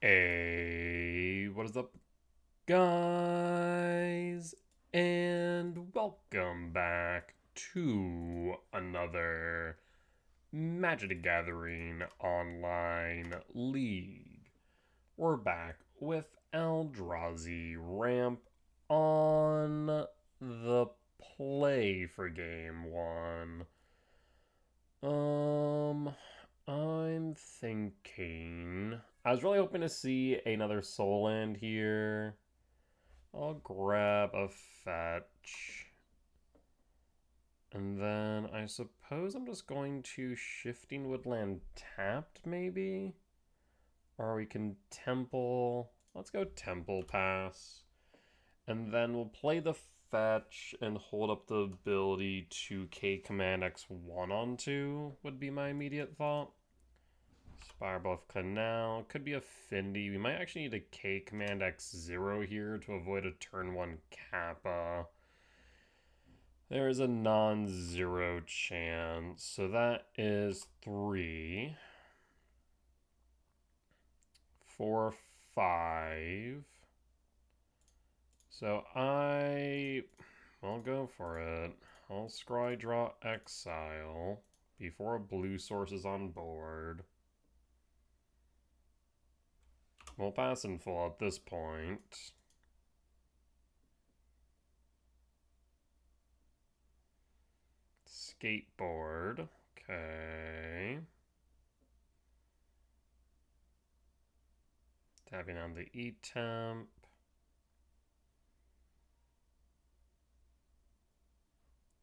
Hey, what is up, guys? And welcome back to another Magic the Gathering online league. We're back with Eldrazi ramp on the play for game one. Um, I'm thinking. I was really hoping to see another soul land here. I'll grab a fetch. And then I suppose I'm just going to Shifting Woodland tapped, maybe? Or we can Temple. Let's go Temple Pass. And then we'll play the fetch and hold up the ability to K Command X1 onto, would be my immediate thought. Spirebluff Canal. Could be Affinity. We might actually need a K Command X0 here to avoid a turn 1 Kappa. There is a non-zero chance. So that is 3. 4, 5. So I'll go for it. I'll scry draw Exile before a blue source is on board. We'll pass in full at this point. Skateboard. Okay. Tapping on the E-temp.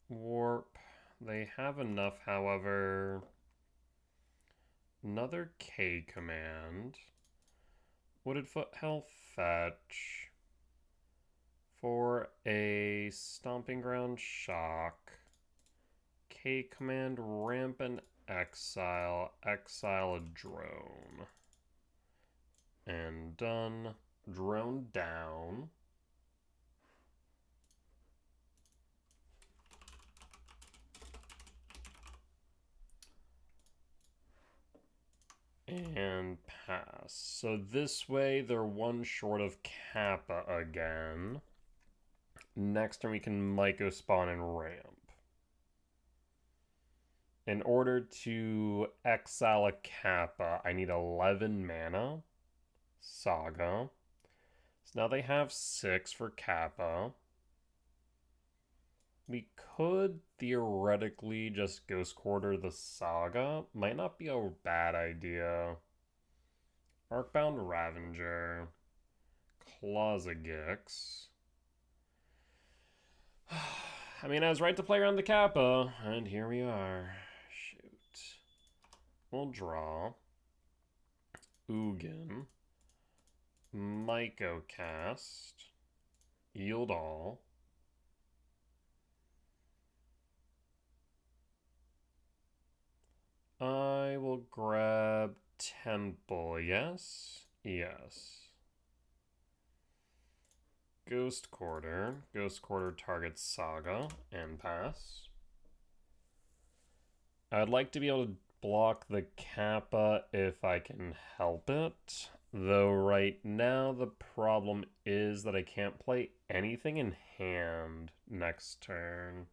Warp. They have enough, however. Another K command. Wooded Foothill fetch. For a Stomping Ground shock. K command ramp and exile. Exile a drone. And done. Drone down. And pass. So this way they're one short of Kappa again. Next turn we can Myco spawn and ramp. In order to exile a Kappa, I need 11 mana. Saga. So now they have 6 for Kappa. We could theoretically just Ghost Quarter the Saga. Might not be a bad idea. Arcbound Ravenger. Clausagix. I mean, I was right to play around the Kappa, and here we are. Shoot. We'll draw. Ugin. Myco cast. Yield all. I will grab Temple, yes? Yes. Ghost Quarter. Ghost Quarter targets Saga and pass. I'd like to be able to block the Kappa if I can help it. Though right now the problem is that I can't play anything in hand next turn.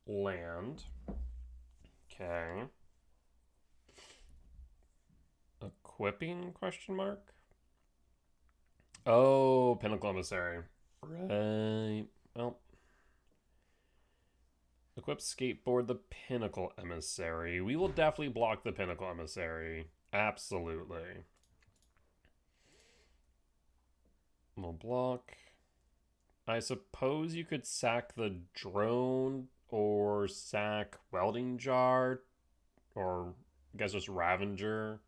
Land. Okay. Equipping, question mark? Oh, Pinnacle Emissary. Right. Well. Equip Skateboard the Pinnacle Emissary. We will definitely block the Pinnacle Emissary. Absolutely. We'll block. I suppose you could sack the drone or sack Welding Jar or I guess just Ravenger.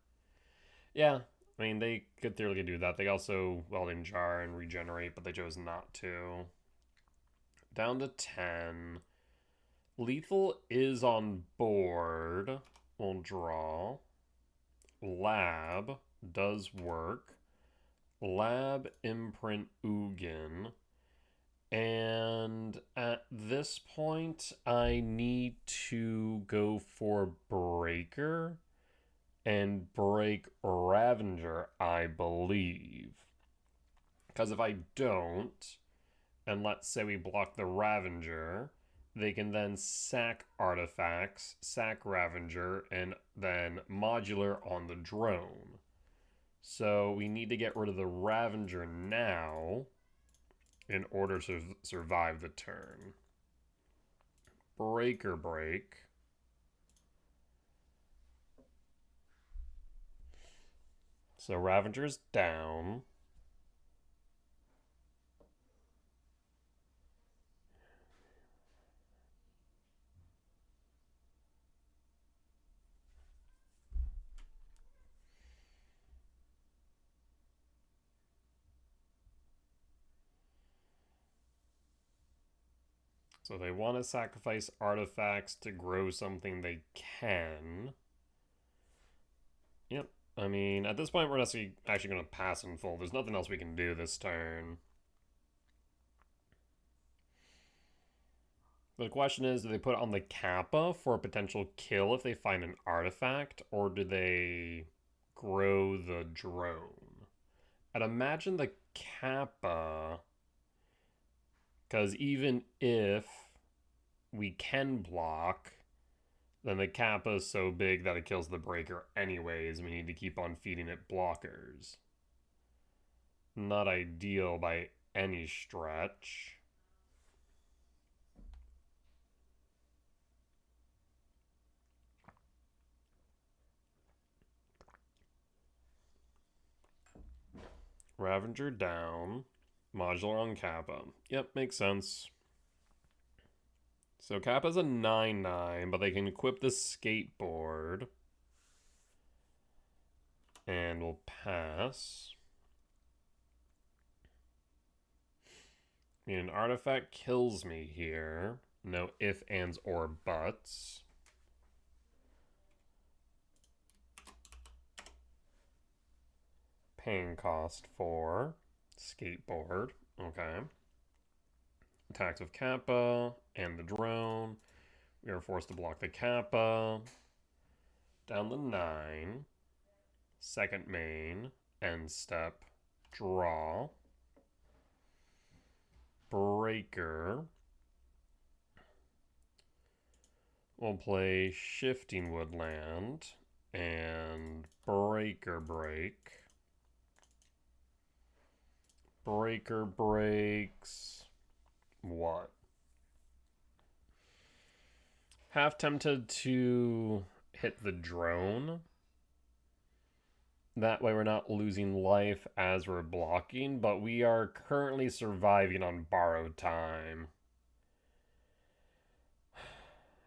Yeah, I mean, they could theoretically do that. They also Welding Jar and Regenerate, but they chose not to. Down to 10. Lethal is on board. We'll draw. Lab does work. Lab Imprint Ugin. And at this point, I need to go for Breaker and break Ravager, I believe. Because if I don't, and let's say we block the Ravager, they can then sack artifacts, sack Ravager, and then modular on the drone. So we need to get rid of the Ravager now in order to survive the turn. Breaker break. So Ravager's down. So they want to sacrifice artifacts to grow something they can. Yep. I mean, at this point, we're actually going to pass in full. There's nothing else we can do this turn. The question is, do they put it on the Kappa for a potential kill if they find an artifact, or do they grow the drone? I'd imagine the Kappa, because even if we can block, then the Kappa is so big that it kills the Breaker anyways, and we need to keep on feeding it blockers. Not ideal by any stretch. Ravager down. Modular on Kappa. Yep, makes sense. So Kappa's a 9/9, but they can equip the skateboard. And we'll pass. I mean, an artifact kills me here. No ifs, ands, or buts. Paying cost for skateboard. Okay. Attacks with Kappa and the drone. We are forced to block the Kappa. Down the 9. Second main. End step. Draw. Breaker. We'll play Shifting Woodland and Breaker break. Breaker breaks. What? Half tempted to hit the drone. That way we're not losing life as we're blocking, but we are currently surviving on borrowed time.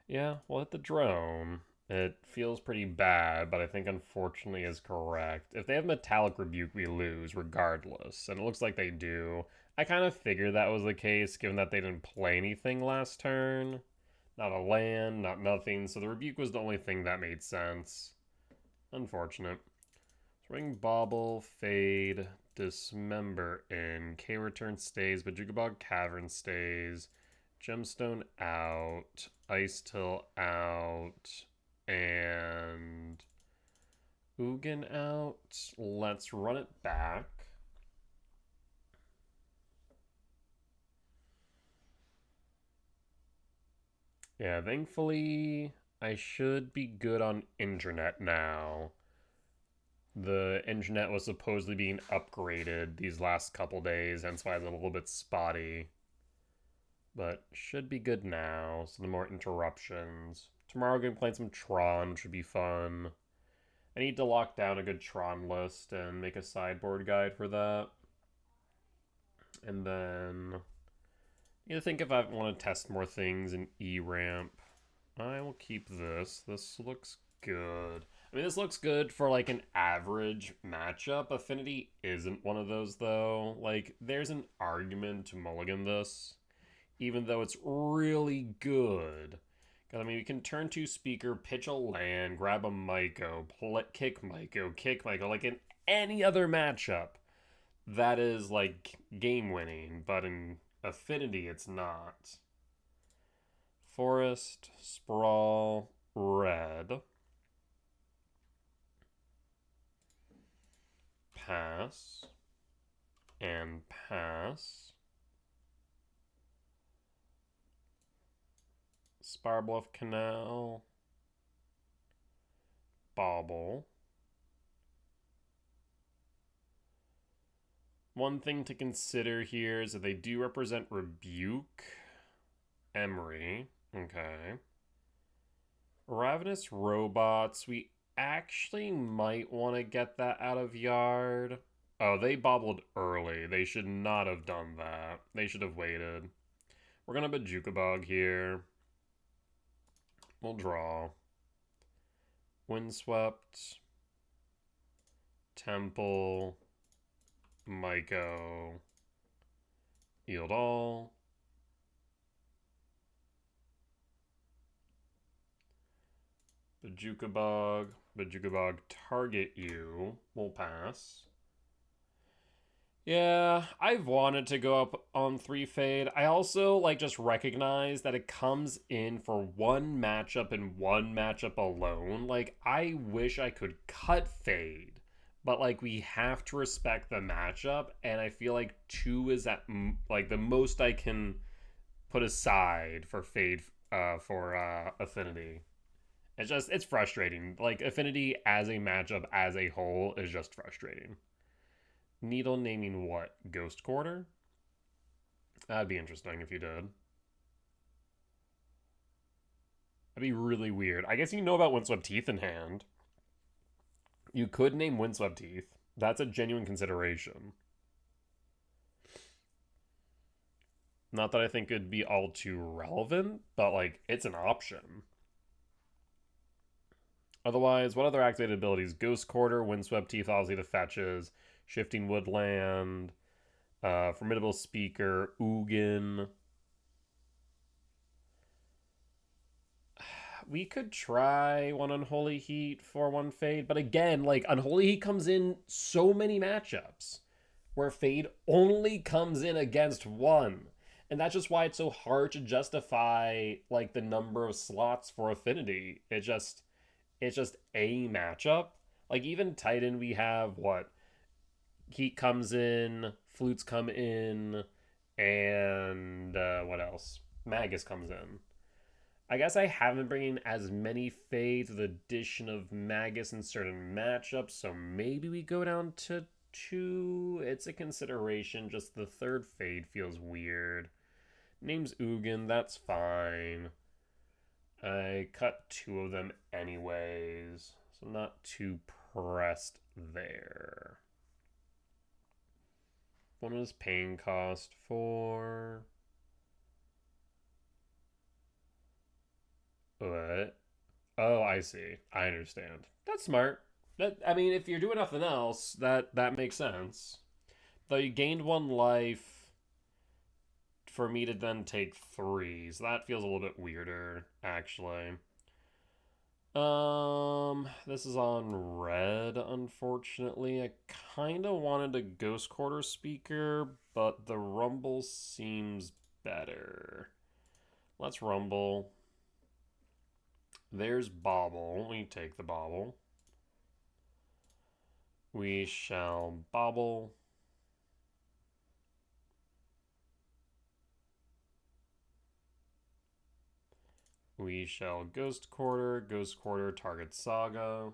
Yeah, we'll hit the drone. It feels pretty bad, but I think unfortunately is correct. If they have Metallic Rebuke, we lose regardless, and it looks like they do. I kind of figured that was the case, given that they didn't play anything last turn. Not a land, not nothing, so the Rebuke was the only thing that made sense. Unfortunate. Ring Bauble, Fade, Dismember in. K-Return stays, but Jugabog Cavern stays. Gemstone out. Ice Till out. And Ugin out. Let's run it back. Yeah, thankfully I should be good on internet now. The internet was supposedly being upgraded these last couple days, hence why it's a little bit spotty. But should be good now, so no more interruptions. Tomorrow I'm going to play some Tron, which would be fun. I need to lock down a good Tron list and make a sideboard guide for that. And then I need to think if I want to test more things in E-Ramp. I will keep this. This looks good. I mean, this looks good for like an average matchup. Affinity isn't one of those though. Like, there's an argument to mulligan this, even though it's really good. Because, I mean, you can turn to speaker, pitch a land, grab a Myco, kick Myco. Like in any other matchup, that is like game winning. But in Affinity, it's not. Forest, Sprawl, red. Pass. And pass. Sparbluff Canal. Bauble. One thing to consider here is that they do represent Rebuke. Emery. Okay. Ravenous Robots. We actually might want to get that out of yard. Oh, they bobbled early. They should not have done that. They should have waited. We're going to Bajukabog here. We'll draw. Windswept. Temple. Myco. Yield all. Bajukabog. Bajukabog target you. We'll pass. Yeah, I've wanted to go up on 3 Fade. I also just recognize that it comes in for one matchup and one matchup alone. I wish I could cut Fade, but we have to respect the matchup, and I feel like 2 is at the most I can put aside for Fade for Affinity. It's frustrating. Affinity as a matchup as a whole is just frustrating. Needle naming what? Ghost Quarter? That'd be interesting if you did. That'd be really weird. I guess you know about Windswept Teeth in hand. You could name Windswept Teeth. That's a genuine consideration. Not that I think it'd be all too relevant, but it's an option. Otherwise, what other activated abilities? Ghost Quarter, Windswept Teeth, obviously the fetches. Shifting Woodland, Formidable Speaker, Ugin. We could try one Unholy Heat for 1 Fade, but again, Unholy Heat comes in so many matchups where Fade only comes in against one. And that's just why it's so hard to justify the number of slots for Affinity. It's just a matchup. Even Titan, we have what? Heat comes in, Flutes come in, and what else? Magus comes in. I guess I haven't bringing as many Fades with the addition of Magus in certain matchups, so maybe we go down to 2. It's a consideration, just the 3rd Fade feels weird. Name's Ugin, that's fine. I cut 2 of them anyways, so I'm not too pressed there. What does pain cost for? What? Oh, I see. I understand. That's smart. I mean, if you're doing nothing else, that makes sense. Though you gained 1 life for me to then take 3, so that feels a little bit weirder, actually. This is on red, unfortunately. I kind of wanted a Ghost Quarter Speaker, but the Rumble seems better. Let's Rumble. There's Bobble. We take the Bobble. We shall Bobble. We shall Ghost Quarter. Ghost Quarter target Saga.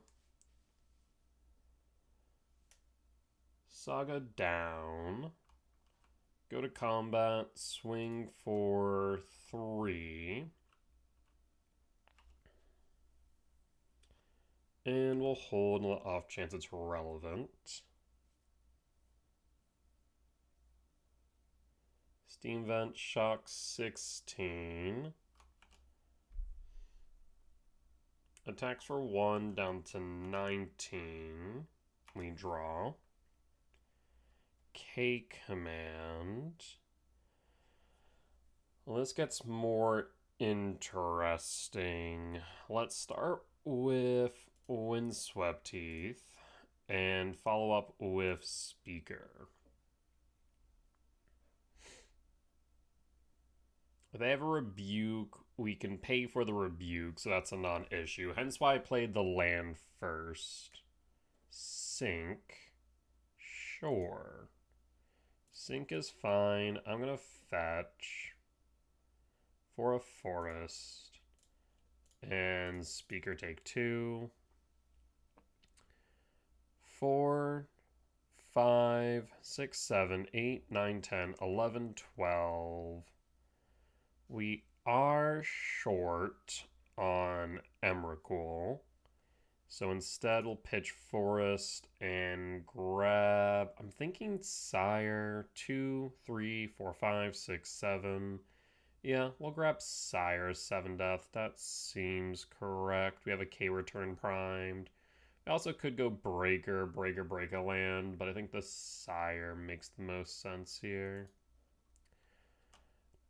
Saga down. Go to combat. Swing for 3. And we'll hold on the off chance it's relevant. Steam Vent, Shock 16. Attacks for 1 down to 19. We draw. K command. Well, this gets more interesting. Let's start with Windswept Teeth and follow up with Speaker. If they have a Rebuke, we can pay for the Rebuke, so that's a non-issue. Hence why I played the land first. Sink. Sure. Sink is fine. I'm gonna fetch for a forest. And speaker take 2. 4, 5, 6, 7, 8, 9, 10, 11, 12. We are short on Emrakul. So instead we'll pitch Forest and grab, I'm thinking Sire, 2, 3, 4, 5, 6, 7. Yeah, we'll grab Sire, 7 death. That seems correct. We have a K return primed. I also could go Breaker, break a land, but I think the Sire makes the most sense here.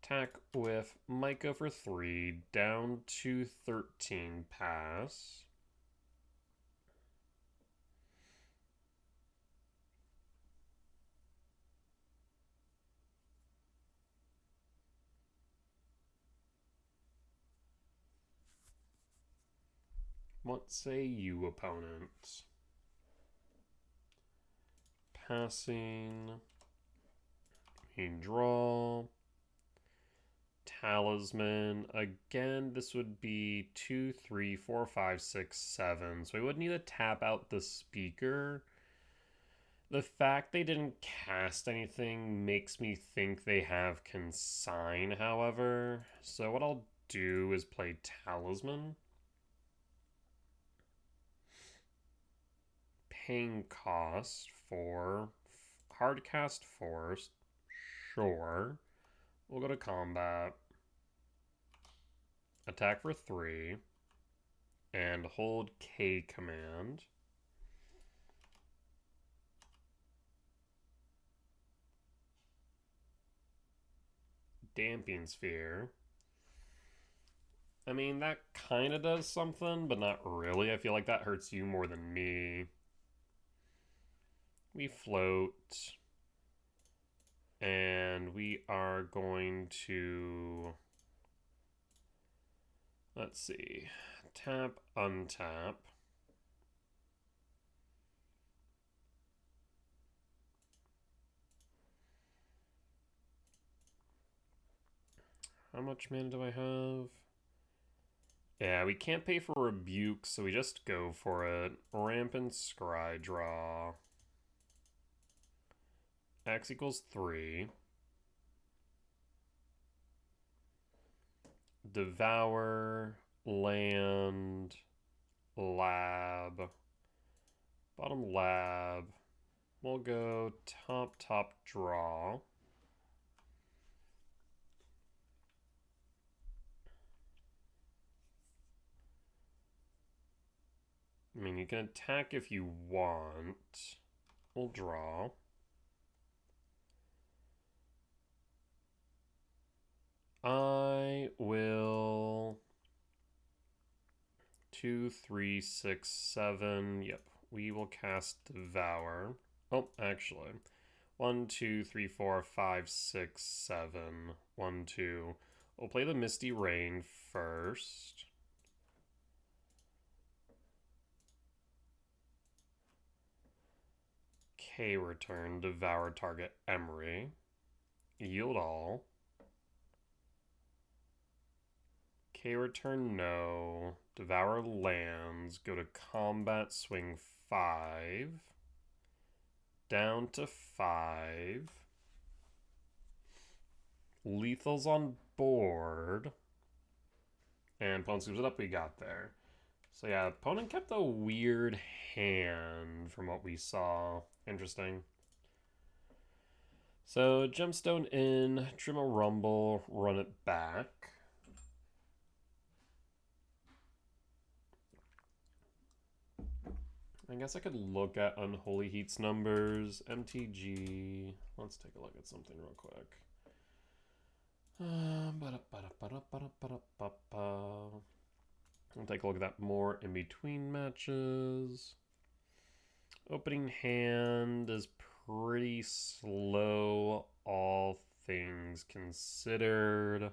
Attack with Micah for 3, down to 13 pass. What say you, opponent? Passing. We draw. Talisman. Again, this would be 2, 3, 4, 5, 6, 7. So we would need to tap out the speaker. The fact they didn't cast anything makes me think they have Consign, however. So what I'll do is play Talisman. Paying cost for hardcast Force. Sure. We'll go to combat. Attack for 3. And hold K command. Damping Sphere. I mean, that kind of does something, but not really. I feel like that hurts you more than me. We float. And we are going to... Let's see. Tap, untap. How much mana do I have? Yeah, we can't pay for Rebuke, so we just go for it. Rampant Scry draw. X equals 3. Devour, land, lab. Bottom lab. We'll go top, draw. I mean, you can attack if you want. We'll draw. I will 2, 3, 6, 7. Yep, we will cast Devour. Oh, actually. 1, 2, 3, 4, 5, 6, 7. 1, 2. We'll play the Misty Rain first. K return, Devour target Emery. Yield all. K return no. Devour lands. Go to combat, swing 5. Down to 5. Lethal's on board. And opponent scoops it up, we got there. So yeah, opponent kept a weird hand from what we saw. Interesting. So Gemstone in, trim a rumble, run it back. I guess I could look at Unholy Heat's numbers. MTG. Let's take a look at something real quick. I'll take a look at that more in between matches. Opening hand is pretty slow, all things considered.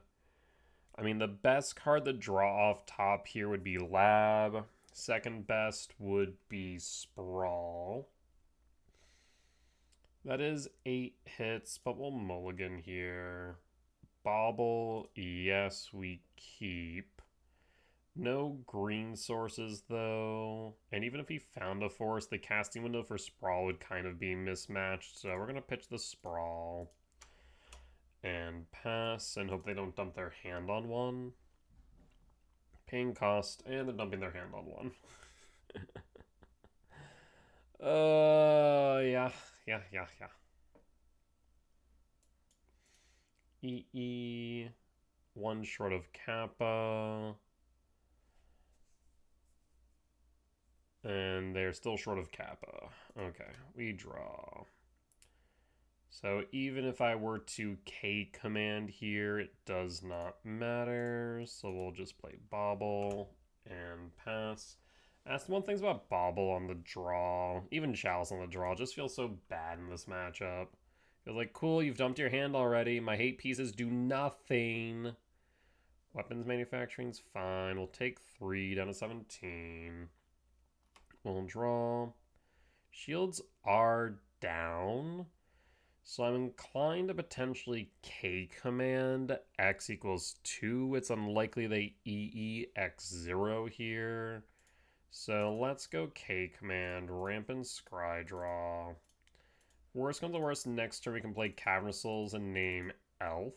I mean, the best card to draw off top here would be Lab. Second best would be Sprawl. That is 8 hits, but we'll mulligan here. Bauble, yes, we keep. No green sources, though. And even if he found a forest, the casting window for Sprawl would kind of be mismatched. So we're going to pitch the Sprawl. And pass, and hope they don't dump their hand on one. Paying cost, and they're dumping their hand on one. Yeah. EE. One short of Kappa. And they're still short of Kappa. Okay, we draw. So even if I were to K command here, it does not matter. So we'll just play Bauble and pass. That's one thing about Bauble on the draw. Even Chalice on the draw just feels so bad in this matchup. Feels like, cool, you've dumped your hand already. My hate pieces do nothing. Weapons manufacturing's fine. We'll take 3 down to 17. We'll draw. Shields are down. So I'm inclined to potentially K command X equals 2. It's unlikely they EE X0 here. So let's go K command, ramp and scry draw. Worst comes to worst, next turn we can play Cavernous Souls and name Elf.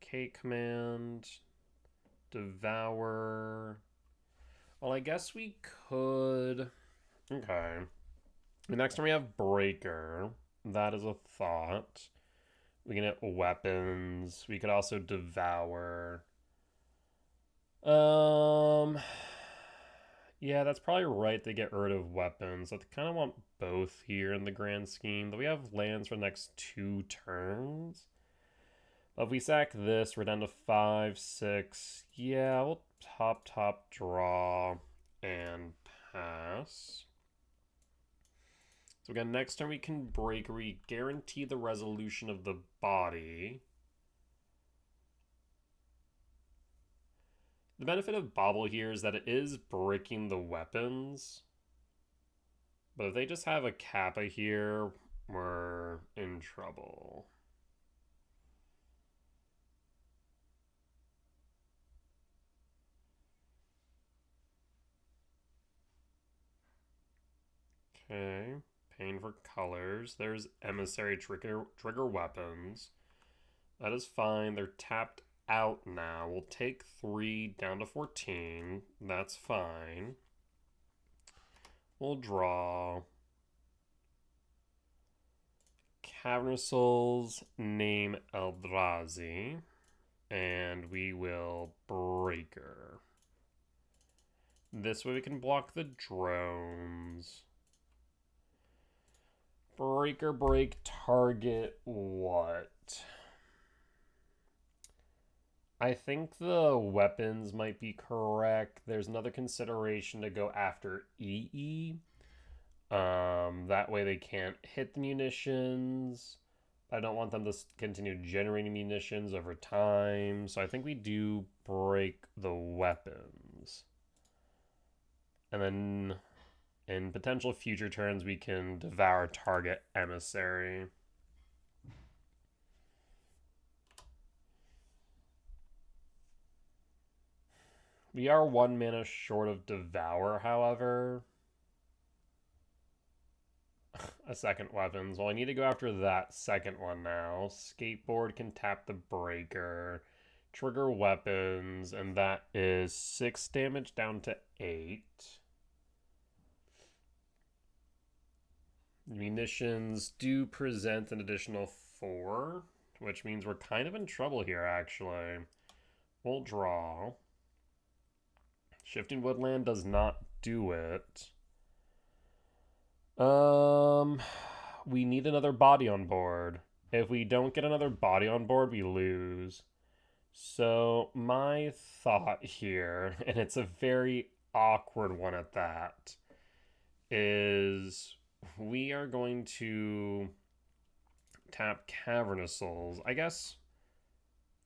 K command, devour. Well, I guess we could. Okay. The next turn we have Breaker. That is a thought. We can hit weapons. We could also devour. Yeah, that's probably right to get rid of weapons. I kind of want both here in the grand scheme. Though we have lands for the next 2 turns. But if we sack this, we're down to 5, 6. Yeah, we'll top, draw, and pass. So again, next turn we can break, we guarantee the resolution of the body. The benefit of Bauble here is that it is breaking the weapons. But if they just have a Kappa here, we're in trouble. Okay, paying for colors. There's Emissary trigger weapons. That is fine. They're tapped out now. We'll take 3 down to 14. That's fine. We'll draw. Cavernous Souls, name Eldrazi. And we will Breaker. This way we can block the drones. Breaker, break, target what? I think the weapons might be correct. There's another consideration to go after EE. That way they can't hit the munitions. I don't want them to continue generating munitions over time. So I think we do break the weapons. And then in potential future turns, we can devour target emissary. We are 1 mana short of devour, however. A second weapons. Well, I need to go after that second one now. Skateboard can tap the breaker. Trigger weapons, and that is 6 damage down to 8. Munitions do present an additional 4, which means we're kind of in trouble here, actually. We'll draw. Shifting Woodland does not do it. We need another body on board. If we don't get another body on board, we lose. So my thought here, and it's a very awkward one at that, is we are going to tap Cavernous Souls. I guess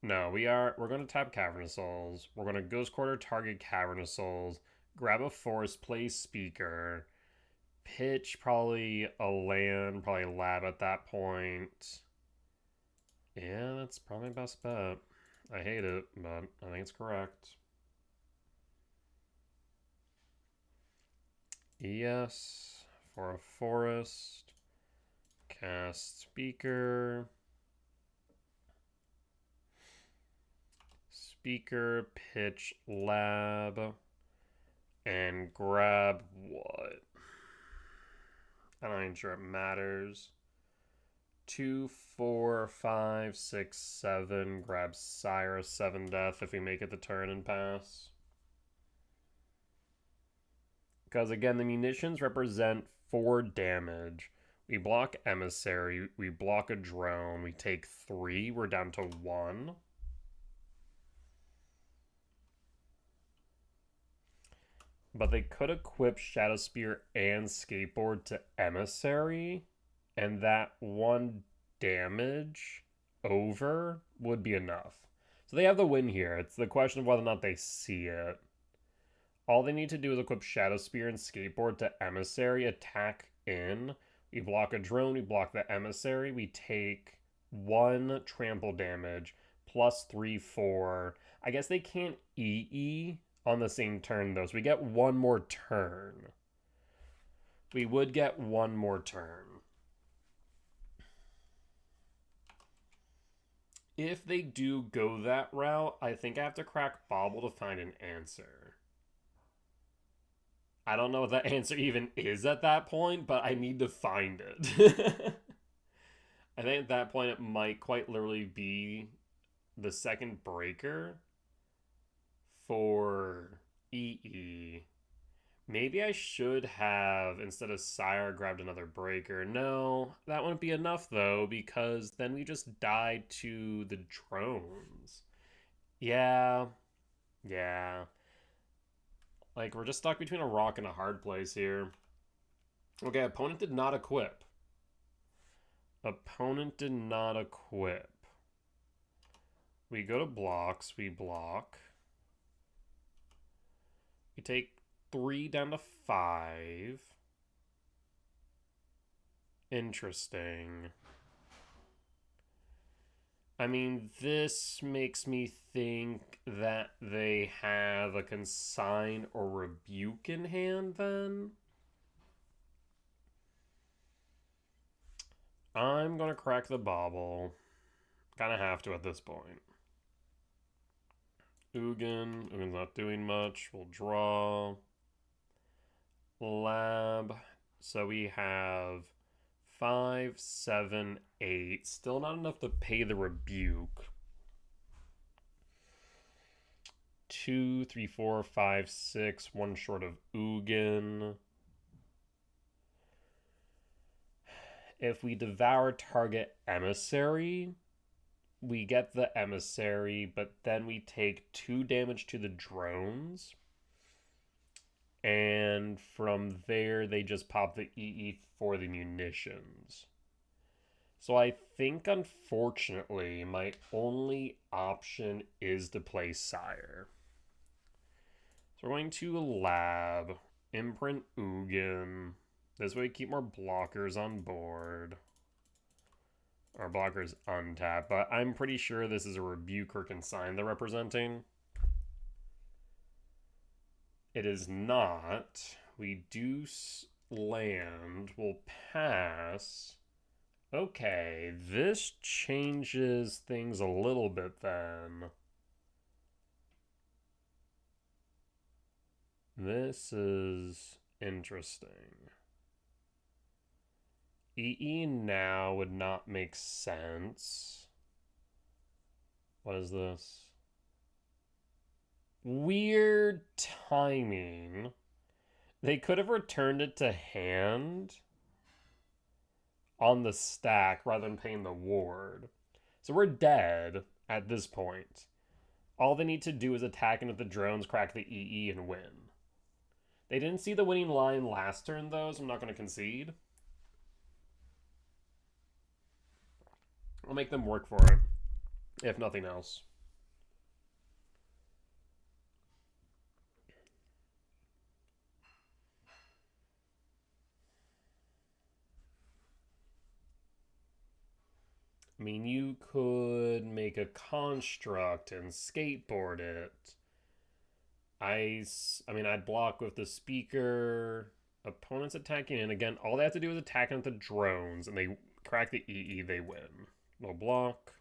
No, we're going to tap Cavernous Souls. We're going to Ghost Quarter, target Cavernous Souls, grab a forest, play Speaker, pitch probably a land, probably Lab at that point. Yeah, that's probably best bet. I hate it, but I think it's correct. Yes, for a forest. Cast Speaker. Speaker, pitch, Lab. And grab what? I'm not even sure it matters. 2, 4, 5, 6, 7. Grab Sire, 7 death if we make it the turn and pass. Because again, the munitions represent 4 damage. We block Emissary, we block a drone, we take 3, we're down to 1. But they could equip Shadow Spear and Skateboard to Emissary, and that 1 damage over would be enough. So they have the win here. It's the question of whether or not they see it. All they need to do is equip Shadow Spear and Skateboard to Emissary, attack in. We block a drone, we block the Emissary, we take 1 trample damage, plus 3, 4. I guess they can't EE on the same turn, though, so we get 1 more turn. We would get 1 more turn. If they do go that route, I think I have to crack Bobble to find an answer. I don't know what that answer even is at that point, but I need to find it. I think at that point it might quite literally be the second breaker for EE. Maybe I should have, instead of Sire, grabbed another breaker. No, that wouldn't be enough, though, because then we just died to the drones. Yeah. Like, we're just stuck between a rock and a hard place here. Okay, opponent did not equip. Opponent did not equip. We go to blocks, we block. We take 3 down to 5. Interesting. I mean, this makes me think that they have a Consign or Rebuke in hand, then. I'm going to crack the Bobble. Kind of have to at this point. Ugin's not doing much. We'll draw. Lab. So we have 5, 7, 8. Still not enough to pay the Rebuke. 2, 3, 4, 5, 6. 1 short of Ugin. If we devour target Emissary, we get the Emissary, but then we take 2 damage to the drones. And from there, they just pop the EE for the munitions. So I think, unfortunately, my only option is to play Sire. So we're going to Lab, Imprint Ugin. This way we keep more blockers on board. Our blockers untapped, but I'm pretty sure this is a Rebuke or Consign they're representing. It is not. We do land. We'll pass. Okay, this changes things a little bit then. This is interesting. EE now would not make sense. What is this? Weird timing. They could have returned it to hand on the stack rather than paying the ward. So we're dead at this point. All they need to do is attack into the drones, crack the EE, and win. They didn't see the winning line last turn, though, so I'm not going to concede. I'll make them work for it, if nothing else. I mean, you could make a construct and skateboard it. I mean, I'd block with the speaker. Opponents attacking, and again, all they have to do is attack with the drones, and they crack the EE, they win. No block.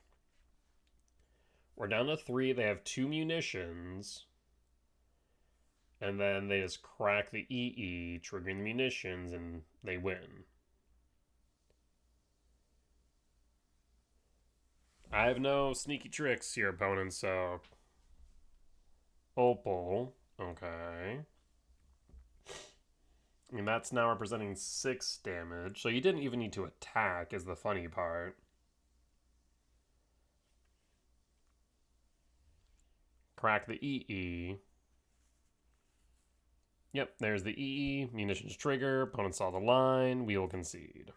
We're down to 3. They have 2 munitions. And then they just crack the EE, triggering the munitions, and they win. I have no sneaky tricks here, opponent, so... Opal. Okay. I mean, that's now representing 6 damage. So you didn't even need to attack, is the funny part. Crack the EE. Yep, there's the EE. Munitions trigger. Opponent saw the line. We will concede.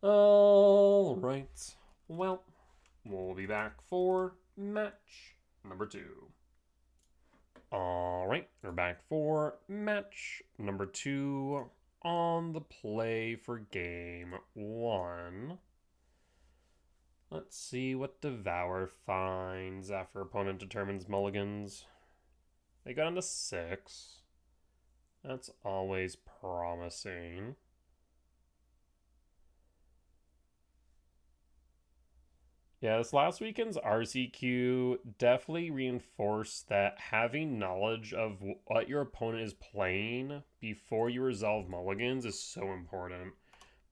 Alright. Well, we'll be back for match number 2. Alright, we're back for match number 2 on the play for game 1. Let's see what Devour finds after opponent determines mulligans. They got into 6. That's always promising. Yeah, this last weekend's RCQ definitely reinforced that having knowledge of what your opponent is playing before you resolve mulligans is so important.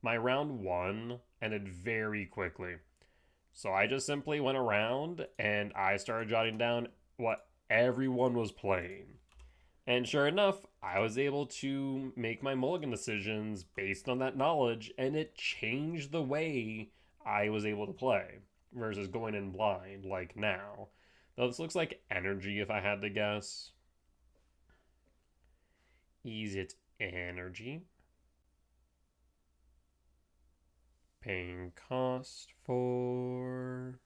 My round 1 ended very quickly. So I just simply went around and I started jotting down what everyone was playing. And sure enough, I was able to make my mulligan decisions based on that knowledge, and it changed the way I was able to play versus going in blind like now. Though this looks like energy if I had to guess. Is it energy? Paying cost for...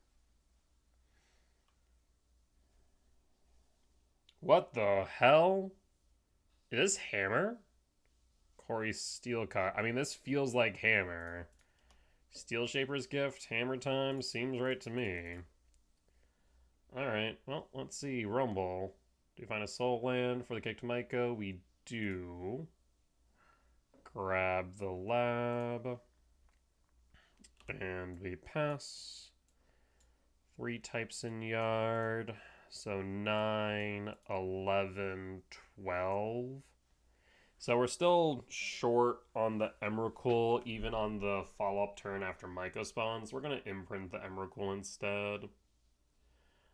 What the hell? Is this Hammer? Corey Steelcut. I mean, this feels like Hammer. Steel Shaper's Gift, Hammer Time, seems right to me. Alright, well, let's see. Rumble. Do we find a soul land for the kick to Maiko? We do. Grab the lab. And we pass. 3 types in yard. So 9, 11, 12. So we're still short on the Emrakul, even on the follow-up turn after Maiko spawns. We're going to imprint the Emrakul instead.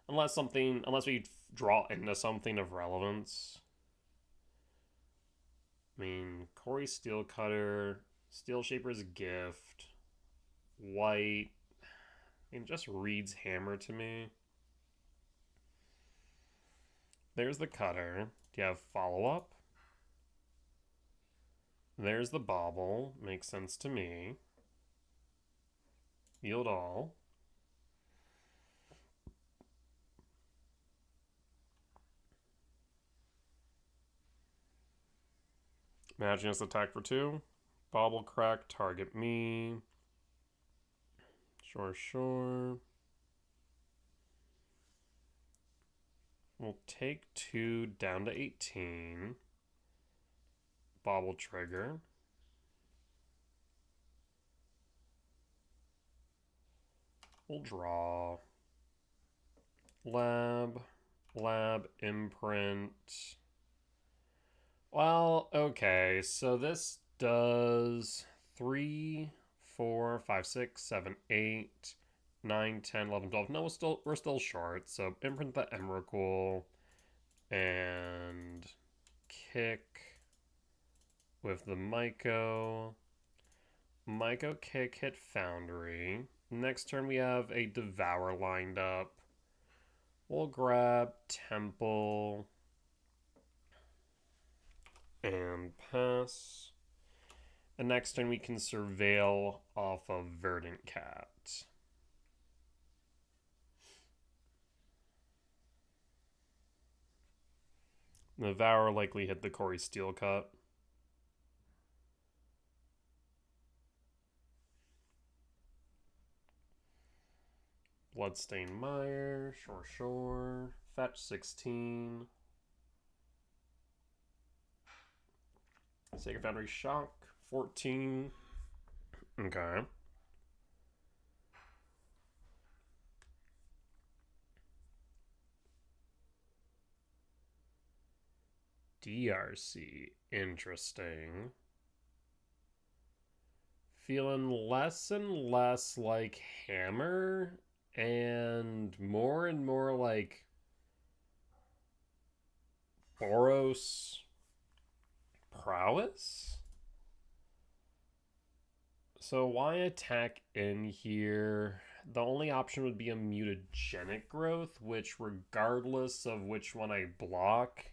Unless we draw into something of relevance. I mean, Corey Steelcutter, Steel Shaper's Gift, White. I mean, just reads Hammer to me. There's the Cutter. Do you have follow-up? There's the Bauble. Makes sense to me. Yield all. Imaginous attack for 2. Bauble crack, target me. Sure. We'll take 2 down to 18. Bauble trigger. We'll draw. Lab, imprint. Well, okay, so this does 3, 4, 5, 6, 7, 8, 9, 10, 11, 12. No, we're still short. So imprint the Emrakul and kick with the Maiko. Maiko kick hit Foundry. Next turn we have a Devour lined up. We'll grab Temple and pass. And next turn we can Surveil off of Verdant Cat. Devour likely hit the Corey Steelcut. Bloodstained Mire, sure. Fetch 16. Sacred Foundry Shock, 14. Okay. DRC, interesting. Feeling less and less like Hammer and more like Boros Prowess. So why attack in here? The only option would be a mutagenic growth, which regardless of which one I block,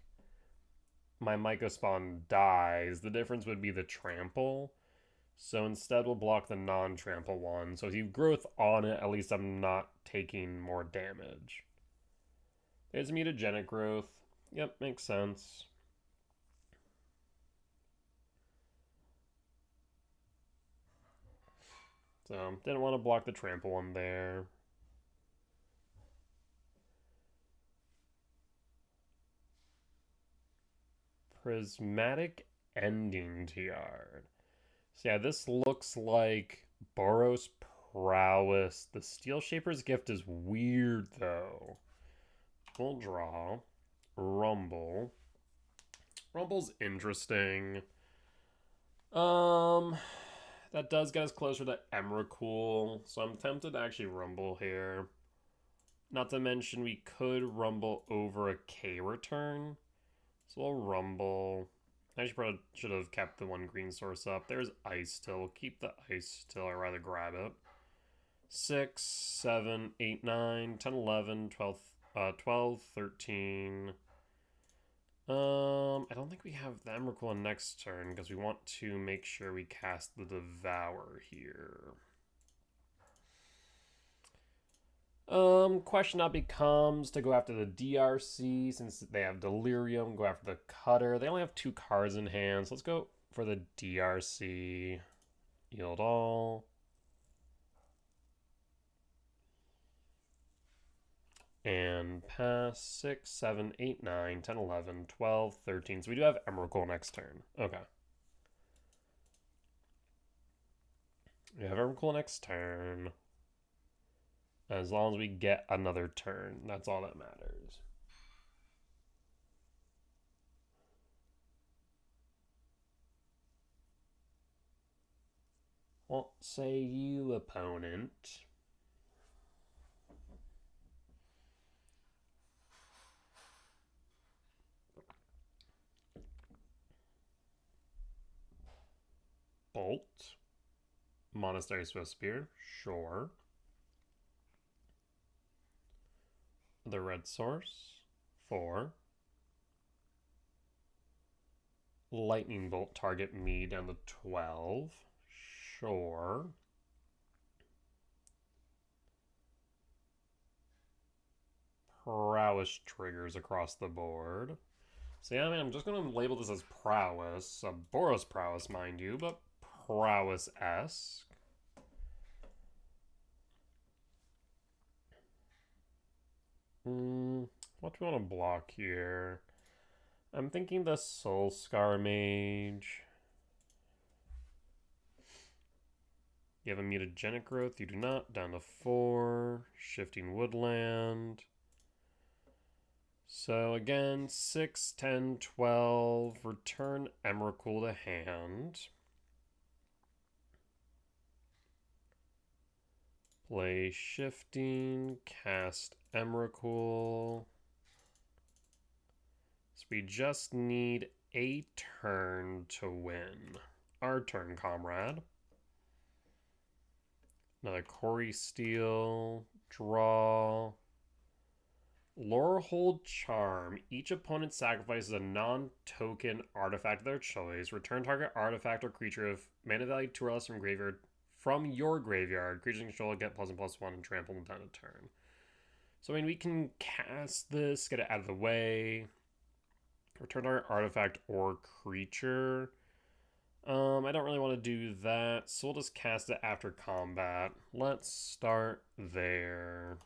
my Mycospawn dies. The difference would be the trample. So instead we'll block the non-trample one. So if you growth on it, at least I'm not taking more damage. There's mutagenic growth. Yep, makes sense. So didn't want to block the trample one there. Prismatic Ending Tiard. So yeah, this looks like Boros Prowess. The Steel Shaper's Gift is weird though. We'll draw. Rumble. Rumble's interesting. That does get us closer to Emrakul, so I'm tempted to actually Rumble here. Not to mention we could Rumble over a K return. So we'll Rumble. I actually probably should have kept the one green source up. There's Ice Till. We'll keep the Ice Till. I'd rather grab it. 6, 7, 8, 9, 10, 11, 12, 13. I don't think we have the Emrakul next turn because we want to make sure we cast the Devour here. Question now becomes to go after the DRC since they have Delirium, go after the Cutter. They only have 2 cards in hand, so let's go for the DRC. Yield all. And pass 6, 7, 8, 9, 10, 11, 12, 13. So we do have Emrakul next turn. Okay. We have Emrakul next turn. As long as we get another turn, that's all that matters. What say you, opponent? Bolt. Monastery Swift Spear. Sure. The red source. 4. Lightning Bolt target me down to 12. Sure. Prowess triggers across the board. So yeah, I mean, I'm just going to label this as Prowess. Boros Prowess, mind you, but Prowess-esque. What do we want to block here? I'm thinking the Soul Scar Mage. You have a mutagenic growth. You do not. Down to 4. Shifting Woodland. So again, 6, 10, 12. Return Emrakul to hand. Play Shifting. Cast Emrakul. So we just need a turn to win. Our turn, comrade. Another Corey Steel. Draw. Lorehold Charm. Each opponent sacrifices a non-token artifact of their choice. Return target artifact or creature of mana value 2 or less from your graveyard. Creatures control get +1/+1 and trample them down a turn. So I mean, we can cast this, get it out of the way. Return target artifact or creature. I don't really want to do that, so we'll just cast it after combat. Let's start there.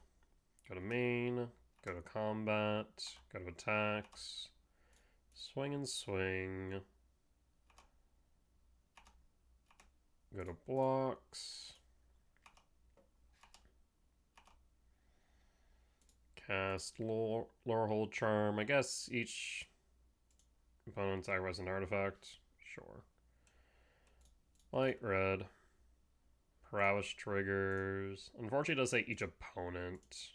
Go to main, go to combat, go to attacks, swing and swing. Go to blocks. Cast Lorehold Charm. I guess each opponent's sacrifice an artifact. Sure. Light red. Prowess triggers. Unfortunately, it does say each opponent.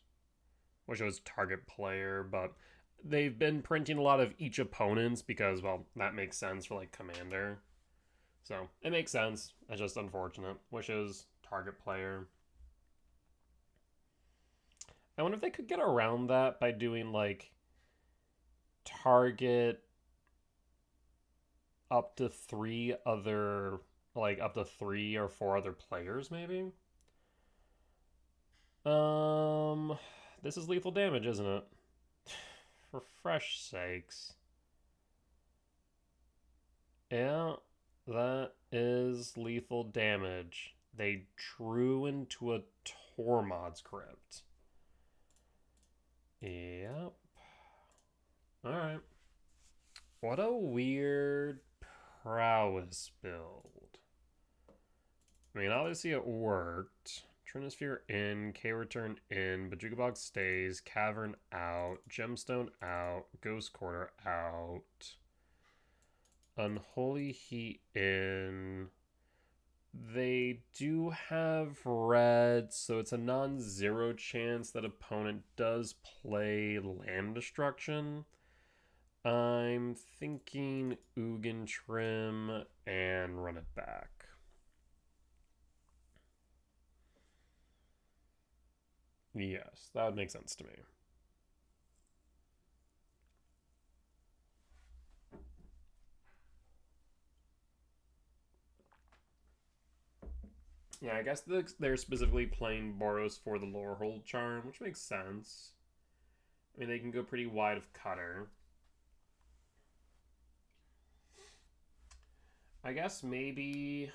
Wish it was target player, but they've been printing a lot of each opponents because, well, that makes sense for like commander. So it makes sense. It's just unfortunate. Wish it was target player. I wonder if they could get around that by doing like target up to three or four other players, maybe. This is lethal damage, isn't it? For fresh sakes. Yeah, that is lethal damage. They drew into a Tormod's Crypt. Yep. Alright. What a weird Prowess build. I mean, obviously it worked. Trinisphere in, K-Return in, Bojuka Box stays, Cavern out, Gemstone out, Ghost Quarter out, Unholy Heat in. They do have red, so it's a non-zero chance that opponent does play land destruction. I'm thinking Ugin Trim and run it back. Yes, that would make sense to me. Yeah, I guess they're specifically playing Boros for the Lorehold Charm, which makes sense. I mean, they can go pretty wide of Cutter. I guess maybe...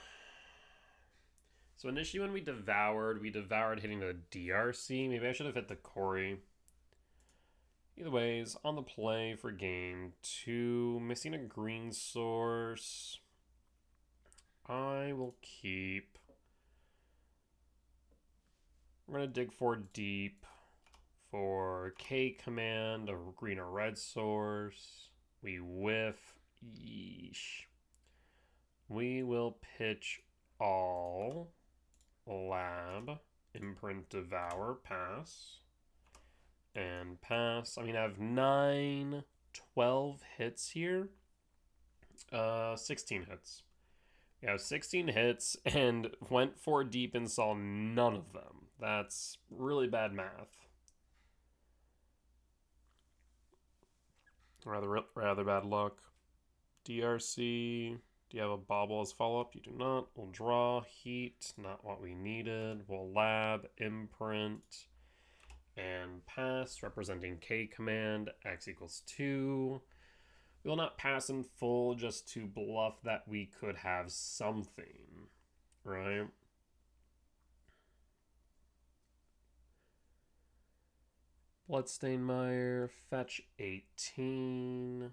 So initially when we devoured hitting the DRC. Maybe I should have hit the Corey. Either ways, on the play for game 2, missing a green source. I will keep. We're going to dig 4 deep for K command, a green or red source. We whiff. Yeesh. We will pitch all. Lab. Imprint Devour. Pass. And pass. I mean, I have 9, 12 hits here. 16 hits. Yeah, 16 hits and went 4 deep and saw none of them. That's really bad math. Rather bad luck. DRC. Do you have a bobble as follow-up? You do not. We'll draw. Heat. Not what we needed. We'll lab. Imprint. And pass. Representing K command. X equals 2. We will not pass in full just to bluff that we could have something, right? Bloodstainmire, fetch 18.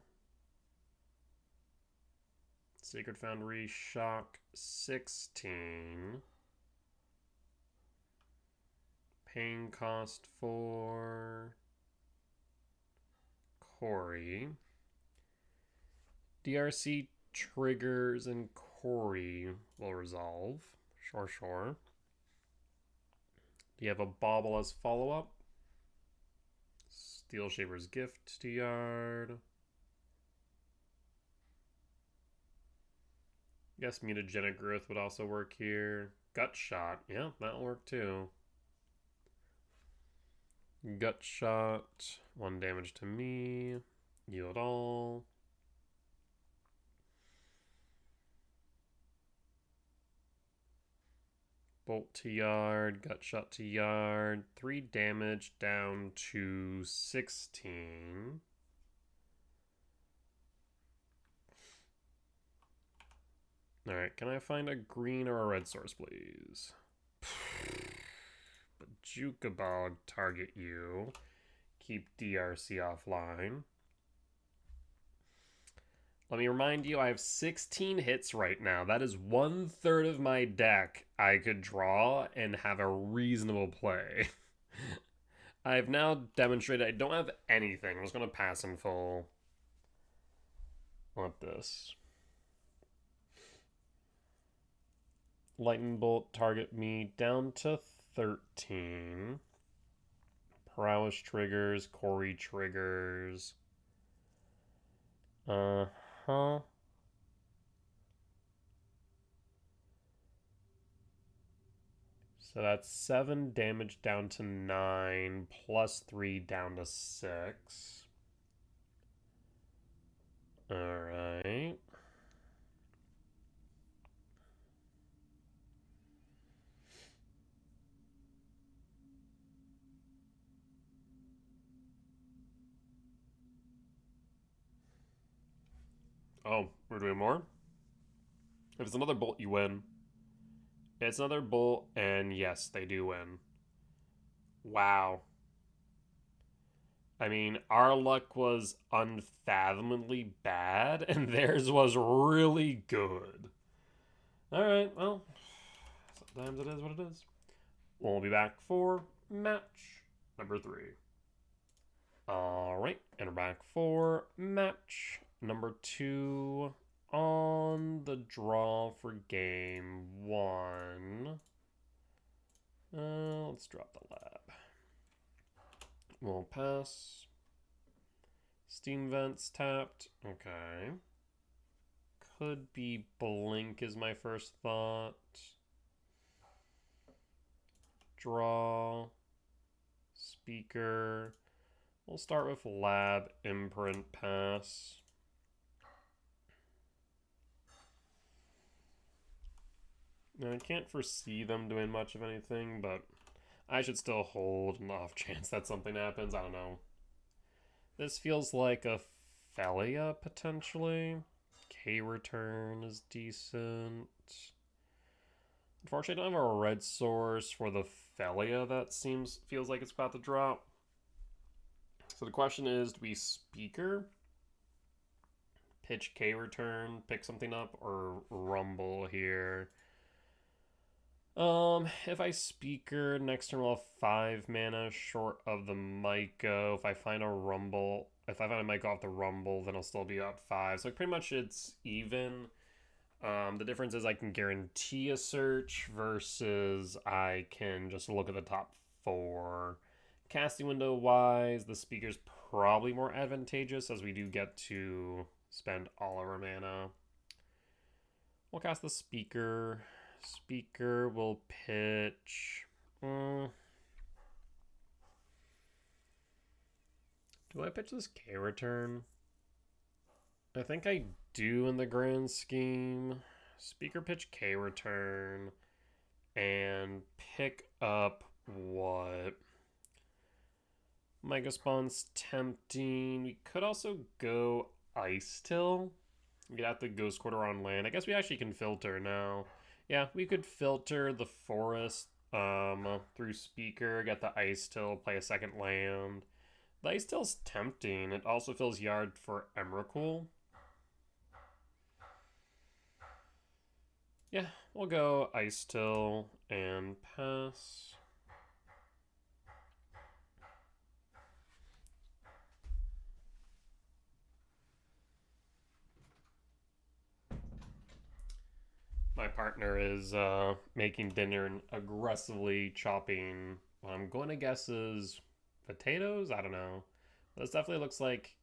Sacred Foundry, shock 16. Pain cost 4. Corey. DRC triggers and Corey will resolve. Sure. Do you have a bauble as follow-up? Steel Shaver's Gift to yard. Guess Mutagenic Growth would also work here. Gut Shot. Yeah, that'll work too. Gut Shot. 1 damage to me. Yield all. Bolt to yard, gut shot to yard, 3 damage down to 16. Alright, can I find a green or a red source, please? Jukabog target you. Keep DRC offline. Let me remind you, I have 16 hits right now. That is 1/3 of my deck I could draw and have a reasonable play. I've now demonstrated I don't have anything. I'm just going to pass in full. Want this. Lightning Bolt target me down to 13. Prowess triggers, Corey triggers. Uh-huh. So that's 7 damage down to 9, plus 3 down to 6. Alright. Oh, we're doing more? If it's another bolt, you win. It's another bolt, and yes, they do win. Wow. I mean, our luck was unfathomably bad, and theirs was really good. Alright, well, sometimes it is what it is. We'll be back for match number 3. Alright, and we're back for match number 2 on the draw for game 1. Let's drop the lab. We'll pass. Steam vents tapped. Okay. Could be blink is my first thought. Draw. Speaker. We'll start with lab, imprint, pass. Now I can't foresee them doing much of anything, but I should still hold an off chance that something happens. I don't know. This feels like a Felia, potentially. K-return is decent. Unfortunately, I don't have a red source for the Felia that feels like it's about to drop. So the question is, do we speaker, pitch K-return, pick something up, or rumble here? If I speaker, next turn we'll have 5 mana short of the MTGO. If I find a MTGO off the rumble, then I'll still be up 5. So pretty much it's even. The difference is I can guarantee a search versus I can just look at the top 4. Casting window wise, the speaker's probably more advantageous as we do get to spend all of our mana. We'll cast the speaker. Speaker will pitch. Do I pitch this K-return? I think I do in the grand scheme. Speaker pitch K-return. And pick up what? Mega Spawn's tempting. We could also go Ice Till. Get out the Ghost Quarter on land. I guess we actually can filter now. Yeah, we could filter the forest through speaker, get the Ice Till, play a second land. The Ice Till's tempting. It also fills yard for Emrakul. Yeah, we'll go Ice Till and pass. My partner is making dinner and aggressively chopping what I'm going to guess is potatoes? I don't know. This definitely looks like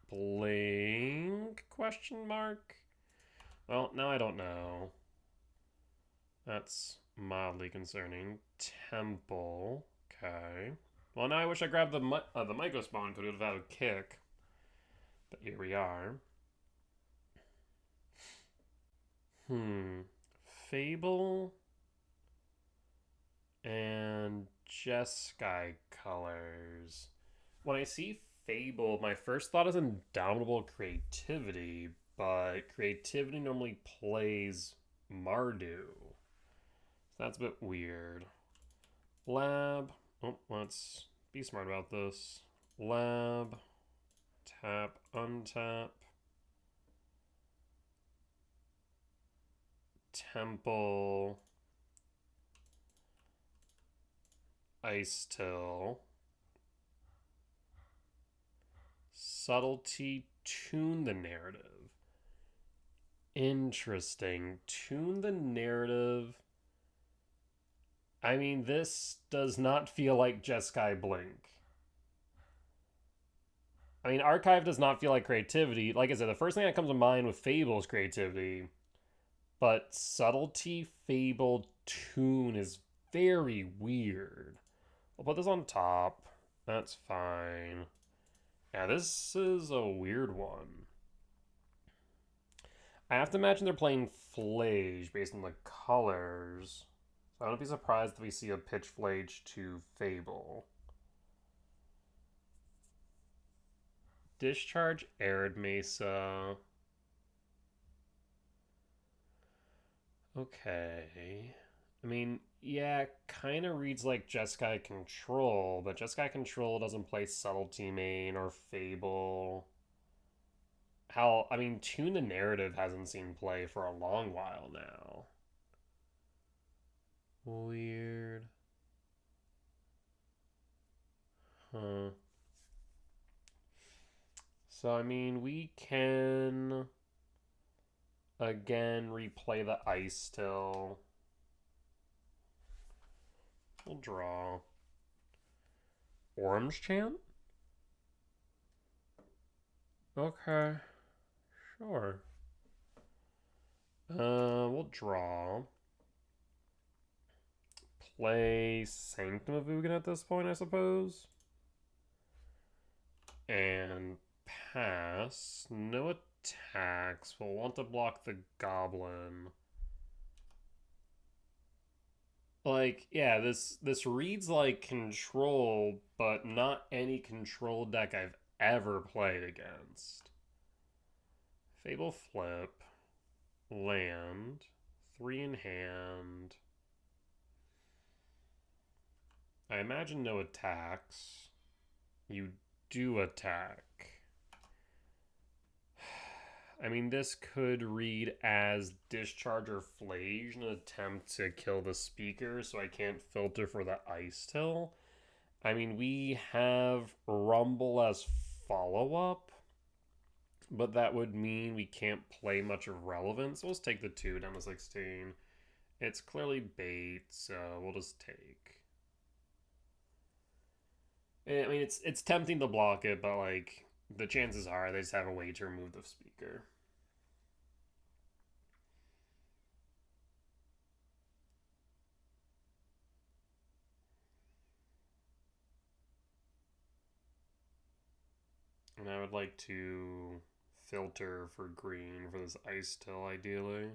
blink question mark. Well, now I don't know. That's mildly concerning. Temple. Okay. Well, now I wish I grabbed the Myco spawn could have had a kick. But here we are. Fable and Jeskai colors. When I see Fable, my first thought is Indomitable Creativity, but Creativity normally plays Mardu. So that's a bit weird. Lab. Oh, let's be smart about this. Lab. Tap, untap. Temple. Ice Till. Subtlety. Tune the narrative. Interesting. Tune the narrative. I mean, this does not feel like Jeskai Blink. I mean, Archive does not feel like creativity. Like I said, the first thing that comes to mind with Fable is creativity. But Subtlety, Fable, Tune is very weird. I'll put this on top. That's fine. Yeah, this is a weird one. I have to imagine they're playing Flage based on the colors. So I wouldn't be surprised if we see a pitch Flage to Fable. Discharge Arid Mesa. Okay. I mean, yeah, kind of reads like Jeskai Control, but Jeskai Control doesn't play Subtlety main or Fable. I mean, Tune the Narrative hasn't seen play for a long while now. Weird. Huh. So, I mean, we can again replay the Ice Till. We'll draw. Orange Chant? Okay. Sure. We'll draw. Play Sanctum of Ugin at this point, I suppose. And pass. No attacks. We'll want to block the Goblin. Like, yeah, this reads like Control, but not any Control deck I've ever played against. Fable Flip. Land. 3 in hand. I imagine no attacks. You do attack. I mean, this could read as Discharge or Flage in an attempt to kill the speaker, so I can't filter for the Ice Till. I mean, we have Rumble as follow-up, but that would mean we can't play much of relevance. So let's take the 2 down to 16. It's clearly bait, so we'll just take. I mean, it's tempting to block it, but like the chances are they just have a way to remove the speaker. And I would like to filter for green for this Ice Till, ideally.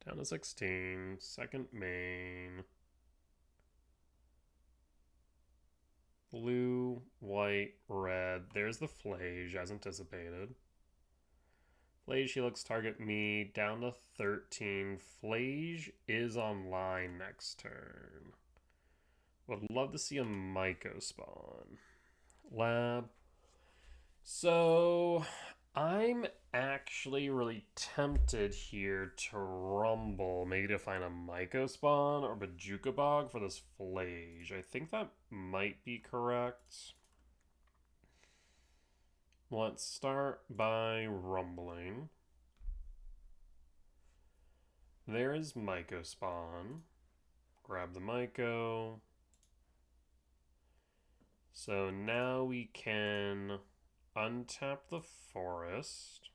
Down to 16. Second main. Blue, white, red. There's the Flage, as anticipated. Flage, Helix, target me. Down to 13. Flage is online next turn. Would love to see a Myco spawn. Lab. So, I'm actually really tempted here to rumble, maybe to find a Myco spawn or Bajuka Bog for this Flage. I think that might be correct. Let's start by rumbling. There is Myco spawn. Grab the Myco. So now we can untap the forest.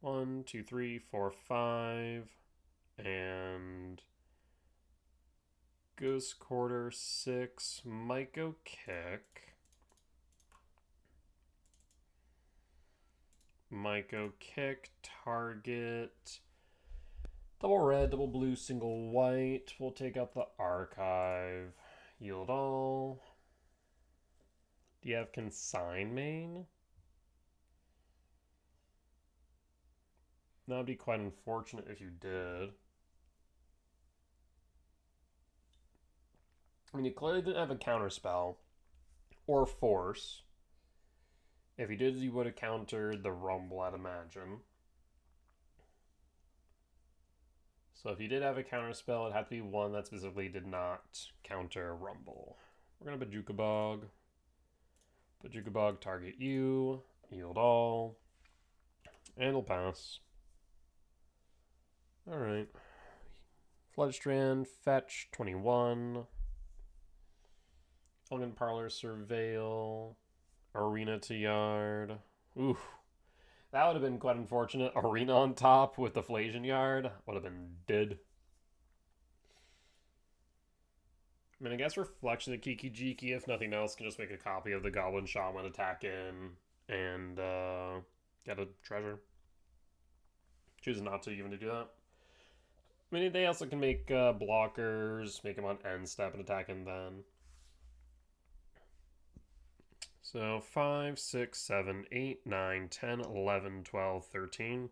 1, 2, 3, 4, 5. And Ghost Quarter 6. Myco Kick. Myco Kick, target Double red, double blue, single white. We'll take out the archive. Yield all. Do you have consign main? That would be quite unfortunate if you did. I mean, you clearly didn't have a counterspell or force. If you did, you would have countered the Rumble, I'd imagine. So if you did have a counterspell, it'd have to be one that specifically did not counter Rumble. We're going to Bajuka Bog. Bajuka Bog, target you. Yield all. And it'll pass. Alright. Floodstrand, fetch, 21. Elgin Parlor, Surveil. Arena to Yard. Ooh. That would have been quite unfortunate. Arena on top with the Flasion Yard. Would have been dead. I mean, I guess Reflection of Kiki Jiki, if nothing else, can just make a copy of the Goblin Shaman, attack in, and get a treasure. Chooses not to even to do that. I mean, they also can make blockers, make them on end step and attack in then. So 5, 6, 7, 8, 9, 10, 11, 12, 13.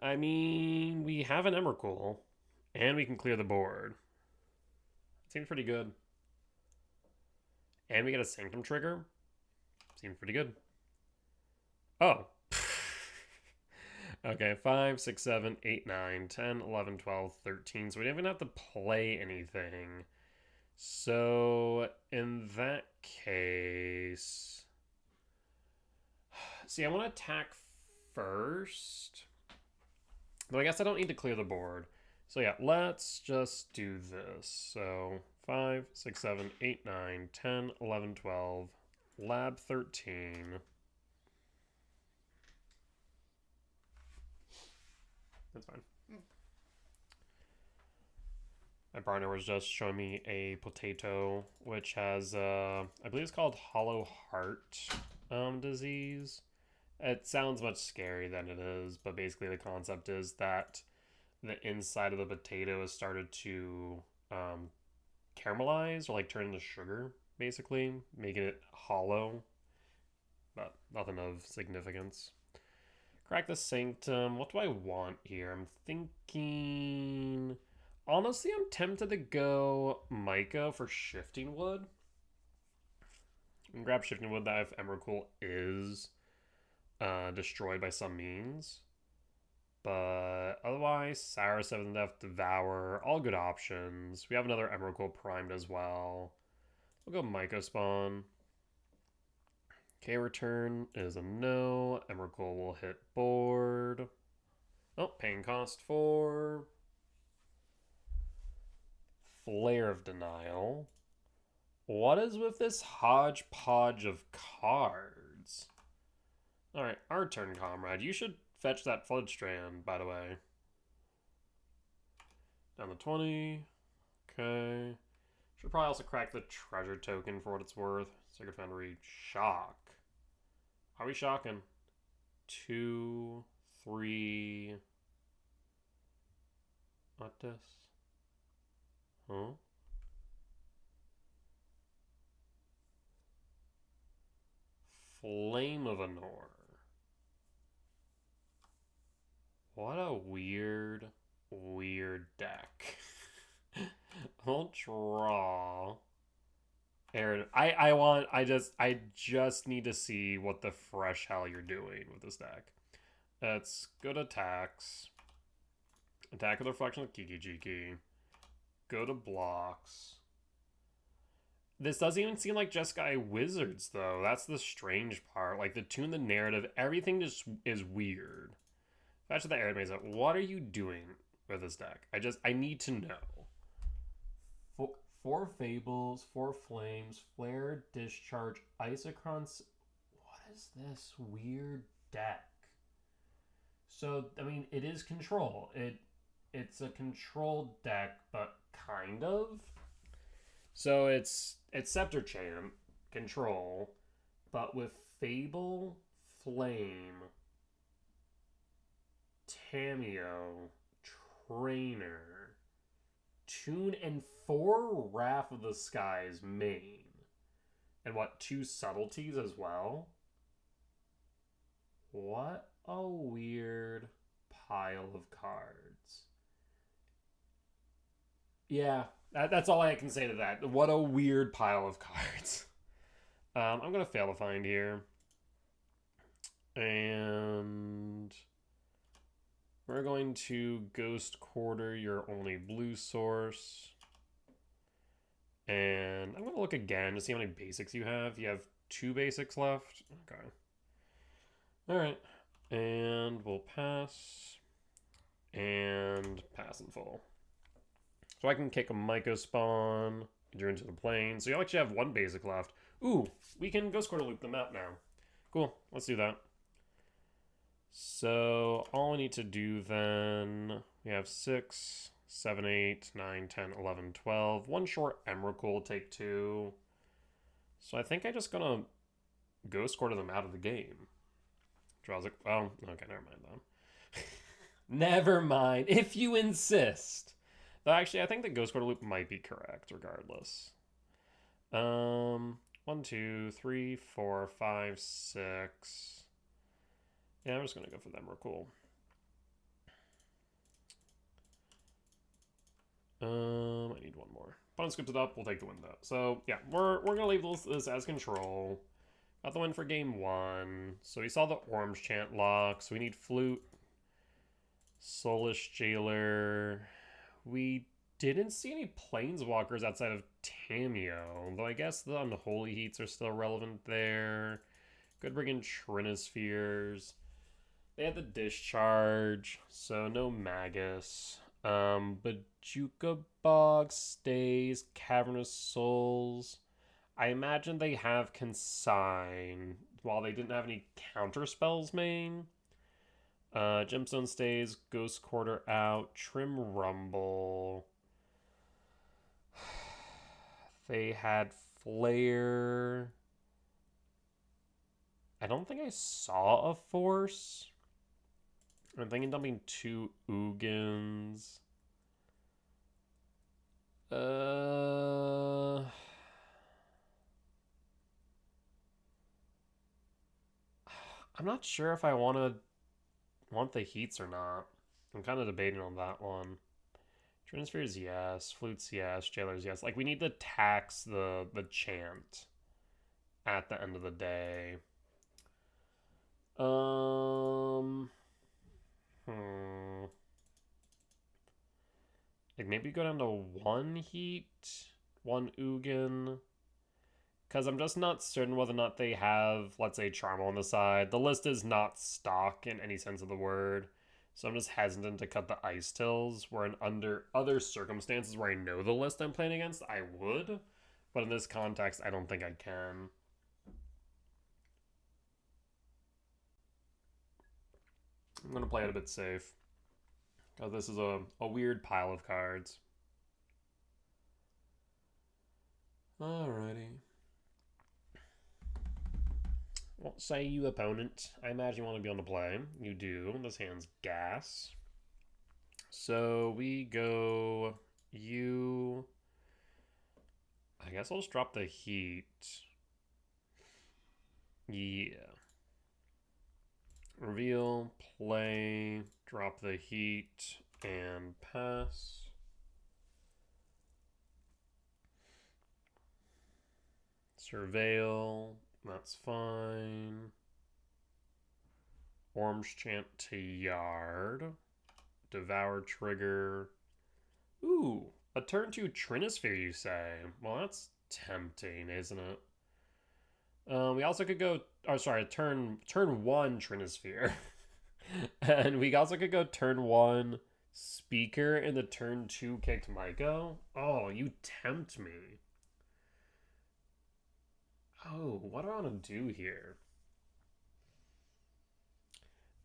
I mean, we have an Emrakul, and we can clear the board. Seems pretty good. And we get a Sanctum trigger. Seems pretty good. Oh. Okay, 5, 6, 7, 8, 9, 10, 11, 12, 13. So we don't even have to play anything. So in that case... See, I want to attack first. But I guess I don't need to clear the board. So yeah, let's just do this. So 5, 6, 7, 8, 9, 10, 11, 12, lab 13. That's fine. My partner was just showing me a potato, which has, I believe it's called Hollow Heart disease. It sounds much scarier than it is, but basically the concept is that the inside of the potato has started to caramelize or like turn into sugar, basically, making it hollow, but nothing of significance. Crack the Sanctum. What do I want here? I'm thinking... Honestly, I'm tempted to go Micah for Shifting Wood. And grab Shifting Wood that if Emrakul is destroyed by some means. But otherwise, Sarah 7th Death, Devour, all good options. We have another Emrakul primed as well. We'll go Micah Spawn. K return is a no. Emrakul will hit board. Oh, paying cost 4. Flare of Denial. What is with this hodgepodge of cards? Alright, our turn, comrade. You should fetch that Floodstrand, by the way. Down to 20. Okay. Should probably also crack the treasure token for what it's worth. Sacred Foundry. Shock. Are we shocking? 2, 3. What this? Huh? Flame of Anor. What a weird deck. I'll draw. Aaron, I just need to see what the fresh hell you're doing with this deck. Let's go to attacks. Attack with Reflection with Kiki Jiki. Go to blocks. This doesn't even seem like Jeskai Wizards, though. That's the strange part. Like, the tune, the narrative, everything just is weird. Fetch the Arid Maze. What are you doing with this deck? I need to know. 4 Fables, 4 Flames, Flare, Discharge, Isochron. What is this weird deck? So, I mean, it is control. It's a control deck, but kind of. So it's Scepter Champ, control, but with Fable, Flame, Tameo, Trainer. Tune and 4 Wrath of the Skies main. And what, 2 subtleties as well? What a weird pile of cards. Yeah, that's all I can say to that. What a weird pile of cards. I'm going to fail to find here. And we're going to Ghost Quarter your only blue source. And I'm going to look again to see how many basics you have. You have 2 basics left. Okay. Alright. And we'll pass. And pass in full. So I can kick a Myco Spawn. Enter into the plane. So you actually have 1 basic left. Ooh, we can Ghost Quarter loop the map now. Cool, let's do that. So all we need to do then, we have 6, 7, 8, 9, 10, 11, 12. 1 short Emrakul will take 2. So I think I'm just gonna Ghost Quarter them out of the game. Draws it. Oh, okay, never mind then. Never mind, if you insist. Though actually, I think the Ghost Quarter loop might be correct, regardless. 1, 2, 3, 4, 5, 6. Yeah, I'm just gonna go for them. We're cool. I need 1 more. Opponent scoops it up. We'll take the win though. So yeah, we're gonna leave this as control. Got the win for game 1. So we saw the Orange Chant lock. So we need Flute, Soulish Jailer. We didn't see any Planeswalkers outside of Tamiyo, though I guess the Unholy Heats are still relevant there. Could bring in Trinispheres. They had the Discharge, so no Magus. Bajuka Bog stays, Cavernous Souls. I imagine they have Consign, while they didn't have any counter spells main. Gemstone stays, Ghost Quarter out, Trim Rumble. They had Flare. I don't think I saw a Force. I'm thinking dumping 2 Ugins. I'm not sure if I want the Heats or not. I'm kind of debating on that one. Trinispheres, yes. Flutes, yes. Jailers, yes. Like, we need to tax the chant at the end of the day. Like, maybe go down to 1 Heat, 1 Ugin. Because I'm just not certain whether or not they have, let's say, Charm on the side. The list is not stock in any sense of the word. So I'm just hesitant to cut the Ice Tills, where under other circumstances where I know the list I'm playing against, I would. But in this context, I don't think I can. I'm going to play it a bit safe. Because this is a weird pile of cards. Alrighty. What say you, opponent? I imagine you want to be on the play. You do. This hand's gas. So we go you. I guess I'll just drop the Heat. Yeah. Reveal, play, drop the Heat, and pass. Surveil. That's fine. Orange Chant to Yard. Devour Trigger. Ooh, a turn 2 Trinisphere, you say? Well, that's tempting, isn't it? We also could go... Oh, sorry, turn 1 Trinisphere. And we also could go turn 1 Speaker and the turn 2 kicked Myco. Oh, you tempt me. Oh, what do I want to do here?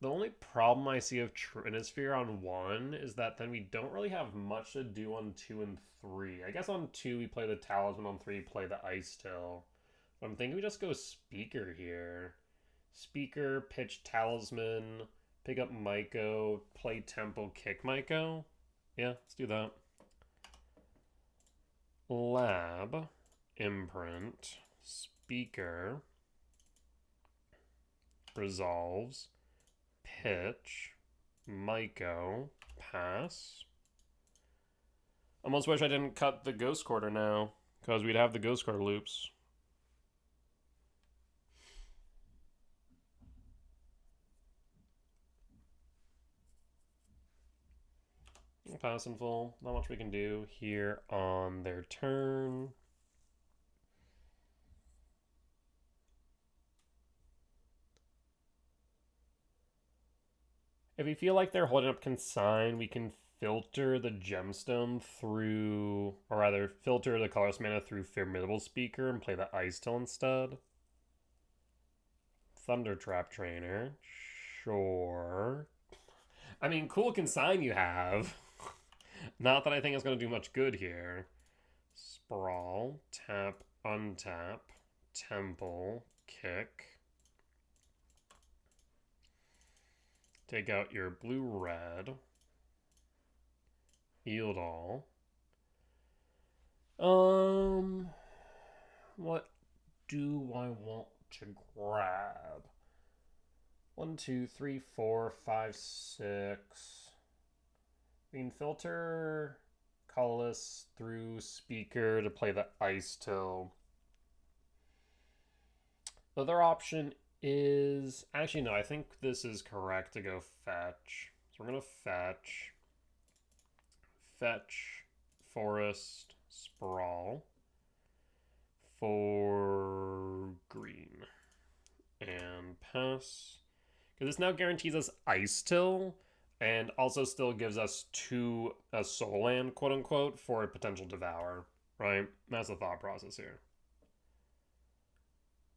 The only problem I see of Trinisphere on 1 is that then we don't really have much to do on 2 and 3. I guess on 2 we play the Talisman, on 3 we play the Ice Till. But I'm thinking we just go Speaker here. Speaker, pitch Talisman, pick up Myco, play Tempo, kick Myco. Yeah, let's do that. Lab, imprint, speaker, resolves, pitch, Myco, pass. Almost wish I didn't cut the ghost quarter now, because we'd have the ghost quarter loops. Pass in full. Not much we can do here on their turn. If we feel like they're holding up consign, we can filter the gemstone through, or rather, filter the colorless mana through Formidable Speaker and play the Ice Till instead. Thunder Trap Trainer. Sure. I mean, cool consign you have. Not that I think it's going to do much good here. Sprawl, tap, untap, temple, kick. Take out your blue-red. Eldol. What do I want to grab? 1, 2, 3, 4, 5, 6. We can filter colorless through speaker to play the Ice Till. The other option is... Actually, no, I think this is correct to go fetch. So we're going to fetch. Fetch, forest, sprawl. For green. And pass. Because this now guarantees us Ice Till, and also still gives us a soul land, quote unquote, for a potential devour, right? That's the thought process here.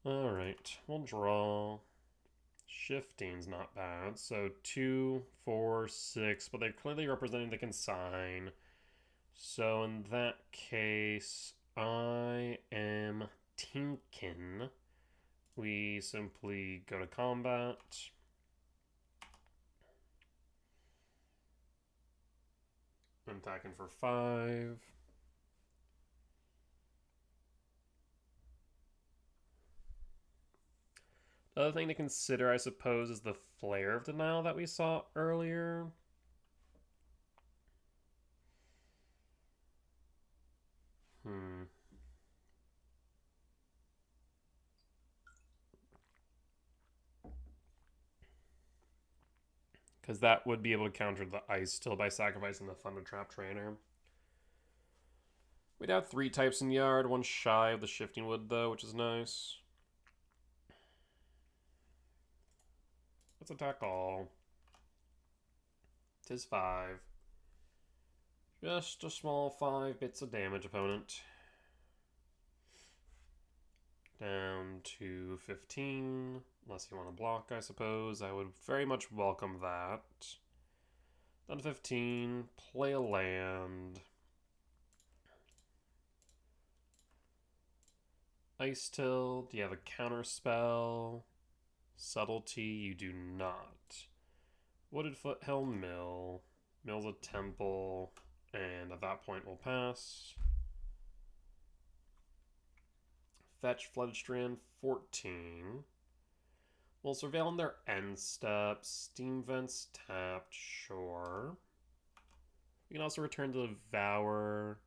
Alright, we'll draw. Shifting's not bad. So 2, 4, 6, but they're clearly representing the consign. So in that case, I am tinkin'. We simply go to combat. Attacking for 5. The other thing to consider, I suppose, is the Flare of Denial that we saw earlier. Because that would be able to counter the Ice Till by sacrificing the Thunder Trap Trainer. We'd have 3 types in yard, 1 shy of the Shifting Wood, though, which is nice. Let's attack all. 'Tis 5. Just a small 5 bits of damage, opponent. Down to 15. Unless you want to block, I suppose. I would very much welcome that. Down to 15. Play a land. Ice Till. Do you have a counter spell? Subtlety, you do not. Wooded Foothill Mill. Mill's a temple. And at that point, we'll pass. Fetch Flooded Strand 14. We'll surveil on their end steps. Steam Vents tapped, sure. We can also return to Devour.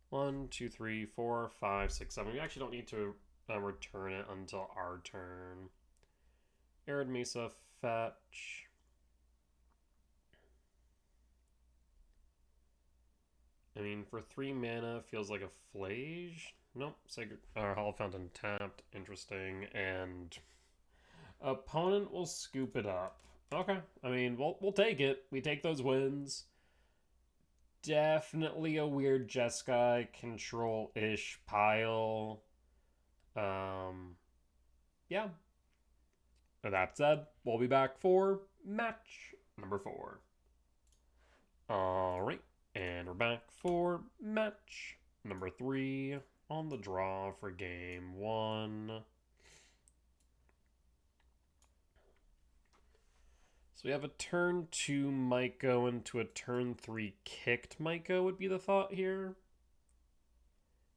1, 2, 3, 4, 5, 6, 7. We actually don't need to return it until our turn. Arid Mesa, fetch. I mean, for 3 mana, feels like a Flage. Nope, Sacred Hollow Fountain tapped. Interesting. And opponent will scoop it up. Okay, I mean, we'll take it. We take those wins. Definitely a weird Jeskai control-ish pile. Yeah. With that said, we'll be back for match number 4. Alright, and we're back for match number 3 on the draw for game 1. So we have a turn 2 Myco into a turn 3 kicked Myco would be the thought here.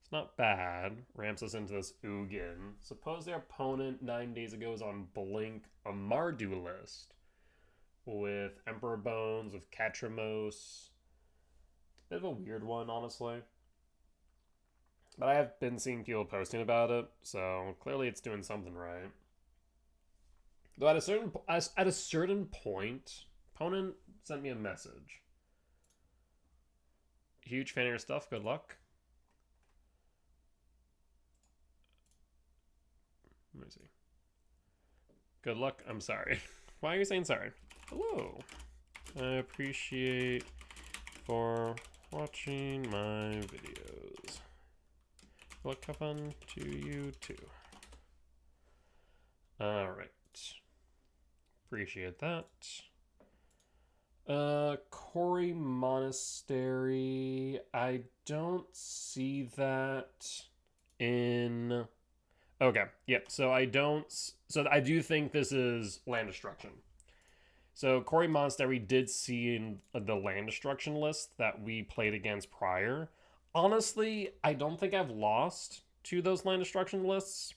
It's not bad. Ramps us into this Ugin. Suppose their opponent 9 days ago was on Blink, a Mardu list. With Emperor Bones, with Katramos. Bit of a weird one, honestly. But I have been seeing people posting about it, so clearly it's doing something right. Though at a certain point, opponent sent me a message. Huge fan of your stuff. Good luck. Let me see. Good luck. I'm sorry. Why are you saying sorry? Hello. I appreciate for watching my videos. Look, have fun to you too. All right. Appreciate that. Quarry Monastery. I don't see that in... Okay, yeah, so I do think this is land destruction. So Quarry Monastery did see in the land destruction list that we played against prior. Honestly, I don't think I've lost to those land destruction lists,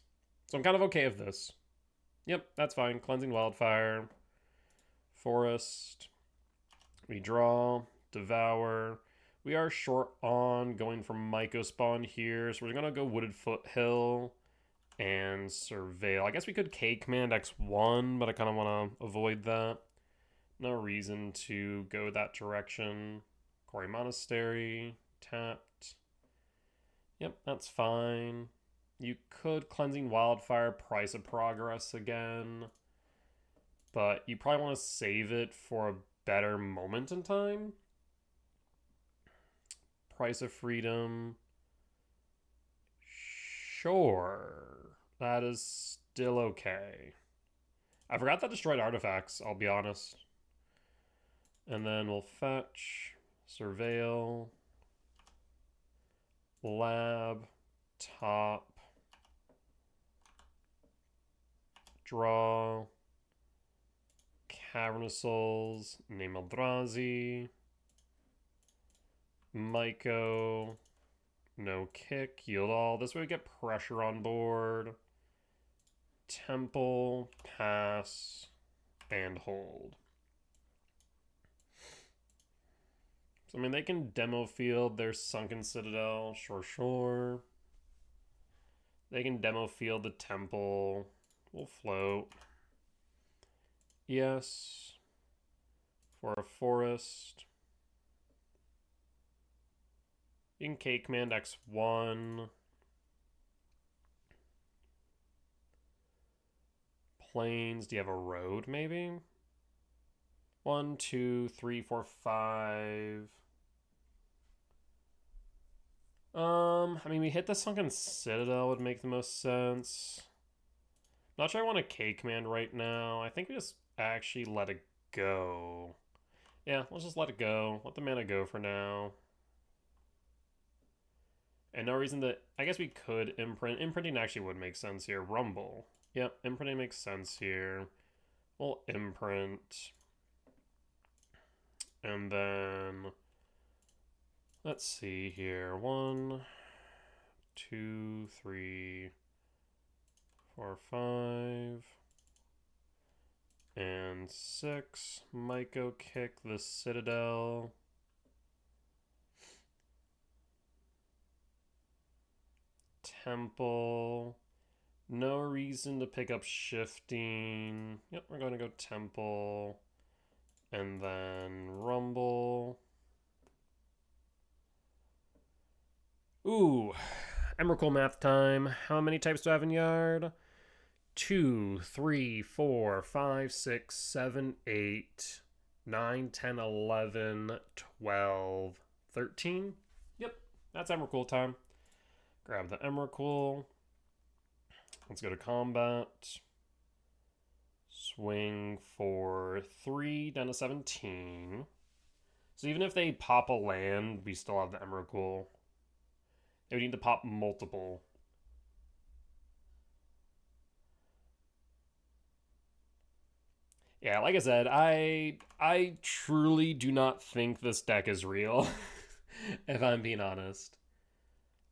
so I'm kind of okay with this. Yep, that's fine. Cleansing Wildfire, Forest, we draw, Devour. We are short on going for Myco Spawn here, so we're going to go Wooded Foothill and Surveil. I guess we could K-Command X1, but I kind of want to avoid that. No reason to go that direction. Quarry Monastery, tapped. Yep, that's fine. You could Cleansing Wildfire, Price of Progress again, but you probably want to save it for a better moment in time. Price of Freedom. Sure. That is still okay. I forgot that destroyed artifacts, I'll be honest. And then we'll fetch, Surveil, Lab, top, draw, Cavernous Souls, name Eldrazi, Myco, no kick, yield all. This way we get pressure on board. Temple, pass, and hold. So, I mean, they can demo field their Sunken Citadel, sure. They can demo field the Temple. We'll float. Yes. For a Forest. You can K-Command X1. Plains. Do you have a road, maybe? 1, 2, 3, 4, 5. I mean, we hit the Sunken Citadel would make the most sense. Not sure I want a K-Command right now. I think we just actually let it go. Yeah, let's just let it go. Let the mana go for now. And no reason that... I guess we could imprint. Imprinting actually would make sense here. Rumble. Yep, imprinting makes sense here. We'll imprint. And then... let's see here. 1, 2, 3, 4, 5, and 6. Myco kick the Citadel. Temple. No reason to pick up shifting. Yep, we're going to go Temple. And then Rumble. Ooh, Emrakul math time. How many types do I have in Yard? 2, 3, 4, 5, 6, 7, 8, 9, 10, 11, 12, 13. Yep, that's Emrakul time. Grab the Emrakul. Let's go to combat. Swing for 3 down to 17. So even if they pop a land, we still have the Emrakul. They would need to pop multiple. Yeah, like I said, I truly do not think this deck is real, if I'm being honest.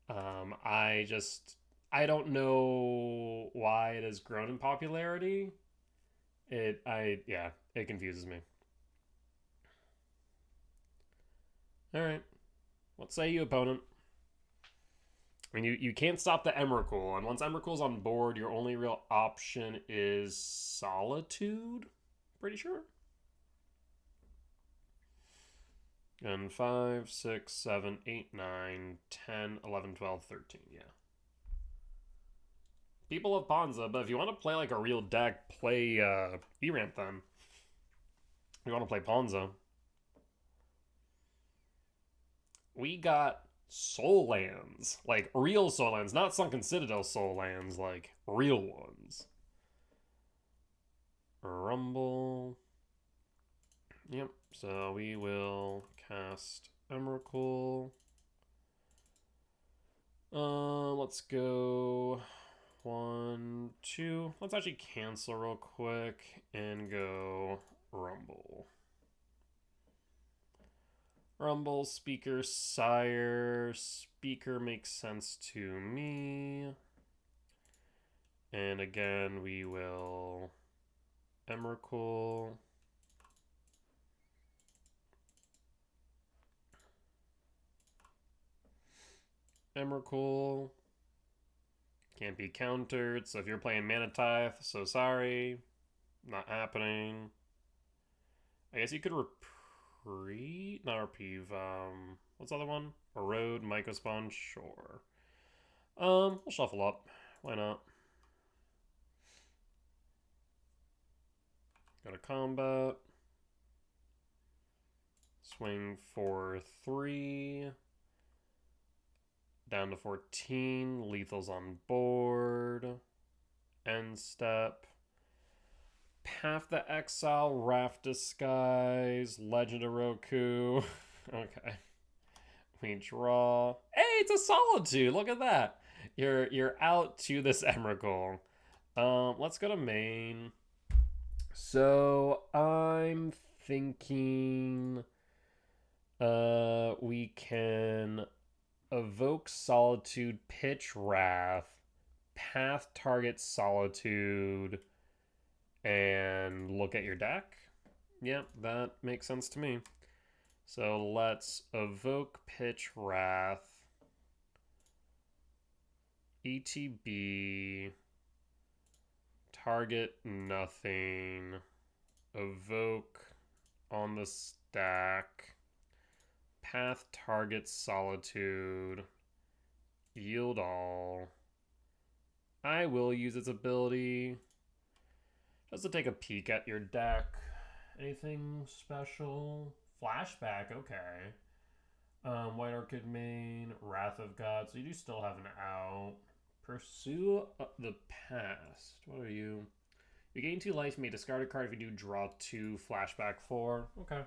I just I don't know why it has grown in popularity. It confuses me. All right, what say you, opponent? I mean, you can't stop the Emrakul, and once Emrakul's on board, your only real option is Solitude. Pretty sure. And 5, 6, 7, 8, 9, 10, 11, 12, 13. Yeah. People love Ponza, but if you want to play like a real deck, play E-Ramp then. If you want to play Ponza. We got soul lands. Like real soul lands, not Sunken Citadel soul lands, like real ones. Rumble. Yep, so we will cast Emrakul. Let's go 1, 2. Let's actually cancel real quick and go Rumble. Rumble, Speaker, Sire. Speaker makes sense to me. And again, we will Emrakul. Emrakul. Can't be countered, so if you're playing Mana Tithe, so sorry. Not happening. I guess you could reprieve? Not reprieve, what's the other one? Erode, Mycospawn, sure. We'll shuffle up. Why not? Go to combat. Swing for 3. Down to 14. Lethal's on board. End step. Path the Exile, Raft Disguise, Legend of Roku. Okay. We draw. Hey, it's a Solitude. Look at that. You're out to this Emrakul. Let's go to main. So I'm thinking we can evoke Solitude, pitch Wrath, path target Solitude, and look at your deck. Yep, that makes sense to me. So let's evoke pitch Wrath, ETB, target nothing, evoke on the stack, path target Solitude, yield all. I will use its ability just to take a peek at your deck. Anything special? Flashback, okay. White Orchid main, Wrath of God, so you do still have an out. Pursue the Past. What are you? You gain 2 life, you may discard a card if you do draw 2, flashback 4. Okay.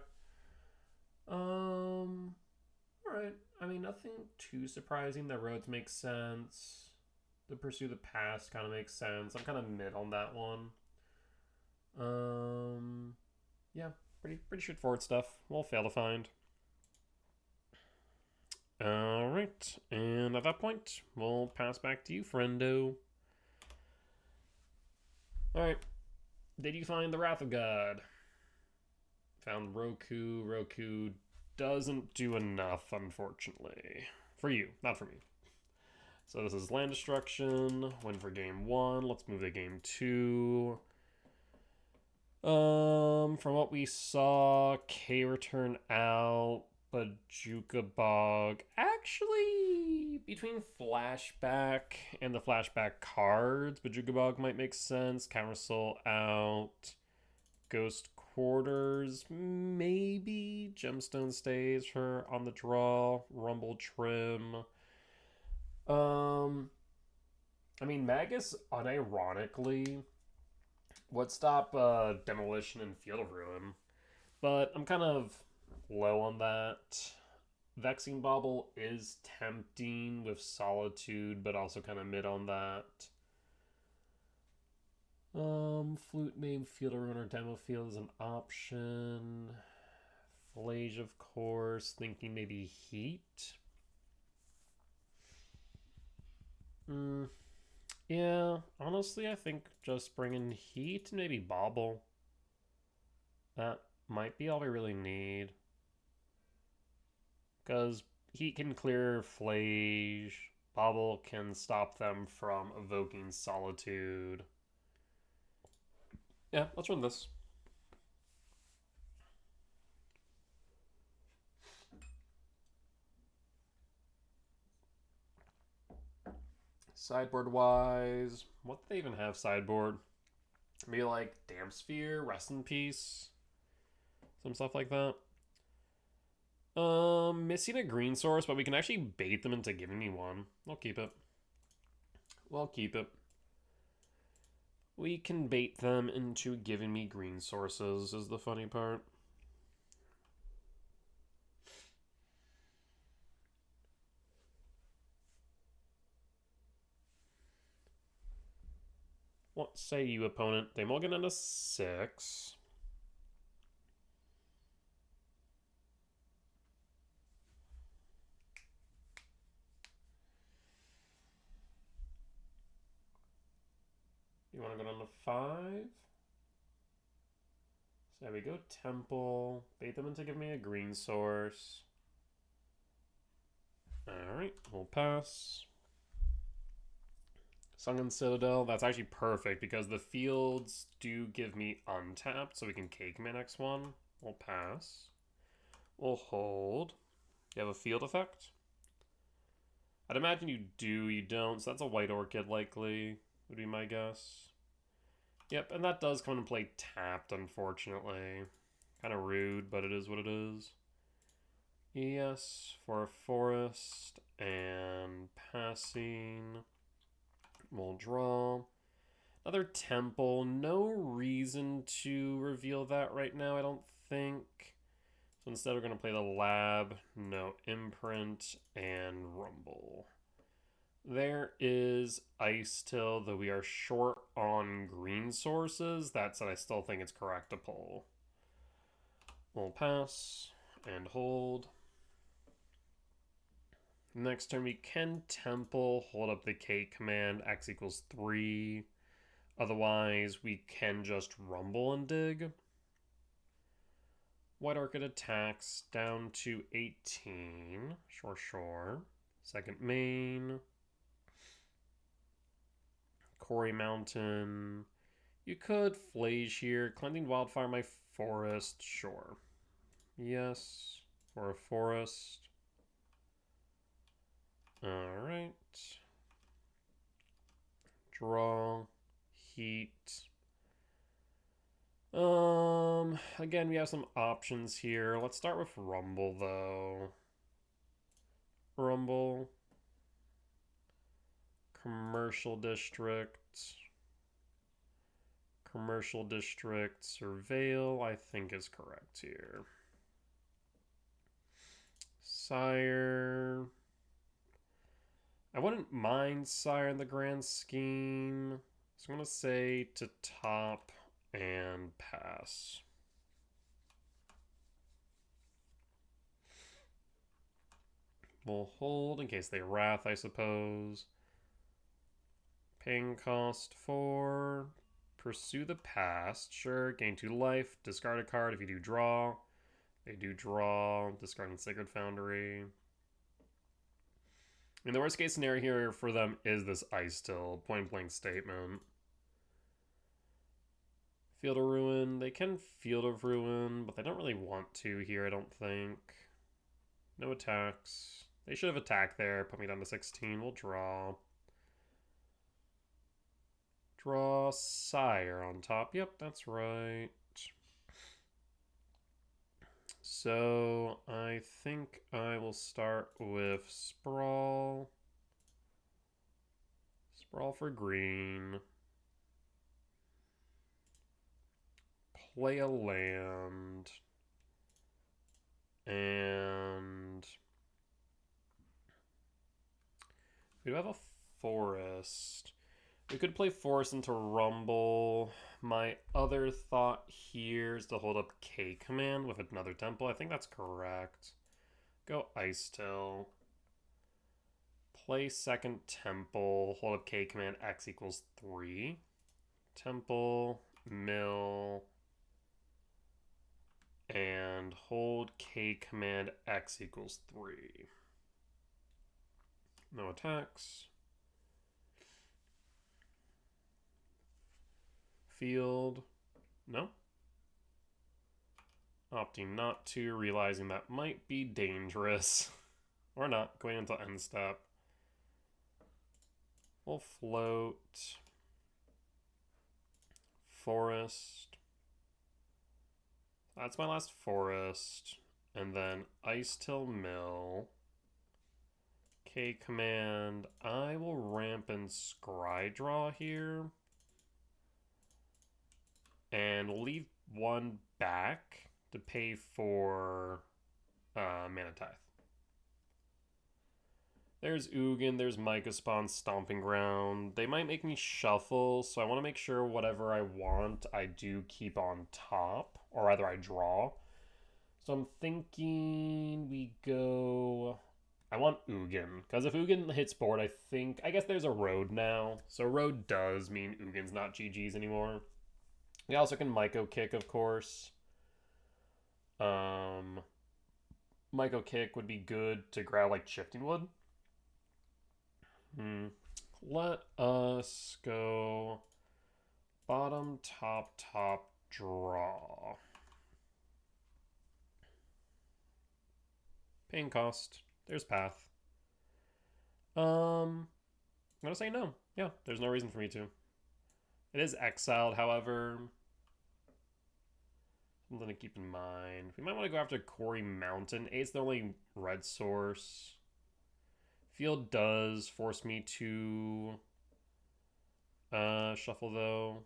Alright. I mean, nothing too surprising. The roads make sense. The Pursue the Past kind of makes sense. I'm kind of mid on that one. Yeah, pretty straightforward stuff. We'll fail to find. Alright, and at that point, we'll pass back to you, friendo. Alright, did you find the Wrath of God? Found Roku. Roku doesn't do enough, unfortunately. For you, not for me. So this is land destruction. Win for game 1. Let's move to game 2. From what we saw, K return out, Bajuka Bog. Actually, between flashback and the flashback cards, Bajuka Bog might make sense. Camera Soul out. Ghost Quarters, maybe. Gemstone stays for on the draw. Rumble Trim. I mean, Magus, unironically, would stop Demolition and Field of Ruin, but I'm kind of low on that. Vexing Bauble is tempting with Solitude, but also kind of mid on that. Flute name, field rune, or demo field is an option. Flage, of course. Thinking maybe heat. Yeah, honestly, I think just bringing heat and maybe bobble. That might be all we really need. Because heat can clear Flage. Bobble can stop them from evoking Solitude. Yeah, let's run this. Sideboard wise, what do they even have sideboard? Maybe like Damp Sphere, Rest in Peace, some stuff like that. Missing a green source, but we can actually bait them into giving me one. I'll keep it. We'll keep it. We can bait them into giving me green sources, is the funny part. What say you, opponent? They mulligan into 6. You want to go down to 5? So there we go, Temple. Bait them into giving me a green source. Alright, we'll pass. Sunken Citadel, that's actually perfect because the fields do give me untapped, so we can cake my next one. We'll pass. We'll hold. You have a field effect? I'd imagine you do, you don't, so that's a white orchid likely, would be my guess. Yep, and that does come into play tapped, unfortunately. Kind of rude, but it is what it is. Yes, for a forest, and passing. We'll draw. Another temple. No reason to reveal that right now, I don't think. So instead we're going to play the lab, no imprint, and rumble. There is Ice Till, though we are short on green sources. That said, I still think it's correct to pull. We'll pass and hold. Next turn we can temple, hold up the K command, X equals 3. Otherwise, we can just rumble and dig. White Orchid attacks down to 18. Sure. Second main. Quarry Mountain. You could Flage here. Cleansing Wildfire my forest. Sure. Yes. For a forest. Alright. Draw. Heat. Again, we have some options here. Let's start with Rumble, though. Rumble. Commercial District. Commercial District. Surveil, I think is correct here. Sire. I wouldn't mind Sire in the grand scheme. So I'm going to say to top and pass. We'll hold in case they wrath, I suppose. Paying cost 4. Pursue the past. Sure, gain 2 life. Discard a card if you do draw. They do draw. Discarding Sacred Foundry. I mean, the worst case scenario here for them is this Ice Till. Point blank statement. Field of Ruin. They can Field of Ruin, but they don't really want to here, I don't think. No attacks. They should have attacked there. Put me down to 16. We'll draw. Draw Sire on top. Yep, that's right. So I think I will start with Sprawl. Sprawl for green. Play a land. And we do have a forest. We could play Force into Rumble. My other thought here is to hold up K command with another temple. I think that's correct. Go Ice Till. Play second temple. Hold up K command. X equals 3. Temple. Mill. And hold K command. X equals 3. No attacks. Field. No. Opting not to, realizing that might be dangerous. Or not, going until end step. We'll float. Forest. That's my last forest. And then Ice Till Mill. K command. I will ramp and Scry Draw here. And leave one back to pay for Mana Tithe. There's Ugin, there's Myco Spawn, Stomping Ground. They might make me shuffle, so I want to make sure whatever I want I do keep on top, or rather I draw. So I'm thinking we go... I want Ugin, because if Ugin hits board, I guess there's a road now. So road does mean Ugin's not GG's anymore. We also can Myco Kick, of course. Myco Kick would be good to grab like Shifting Wood. Let us go bottom, top, draw. Paying cost. There's path. I'm gonna say no. Yeah, there's no reason for me to. It is exiled, however. Something to keep in mind. We might want to go after Quarry Mountain. 8's the only red source. Field does force me to shuffle, though.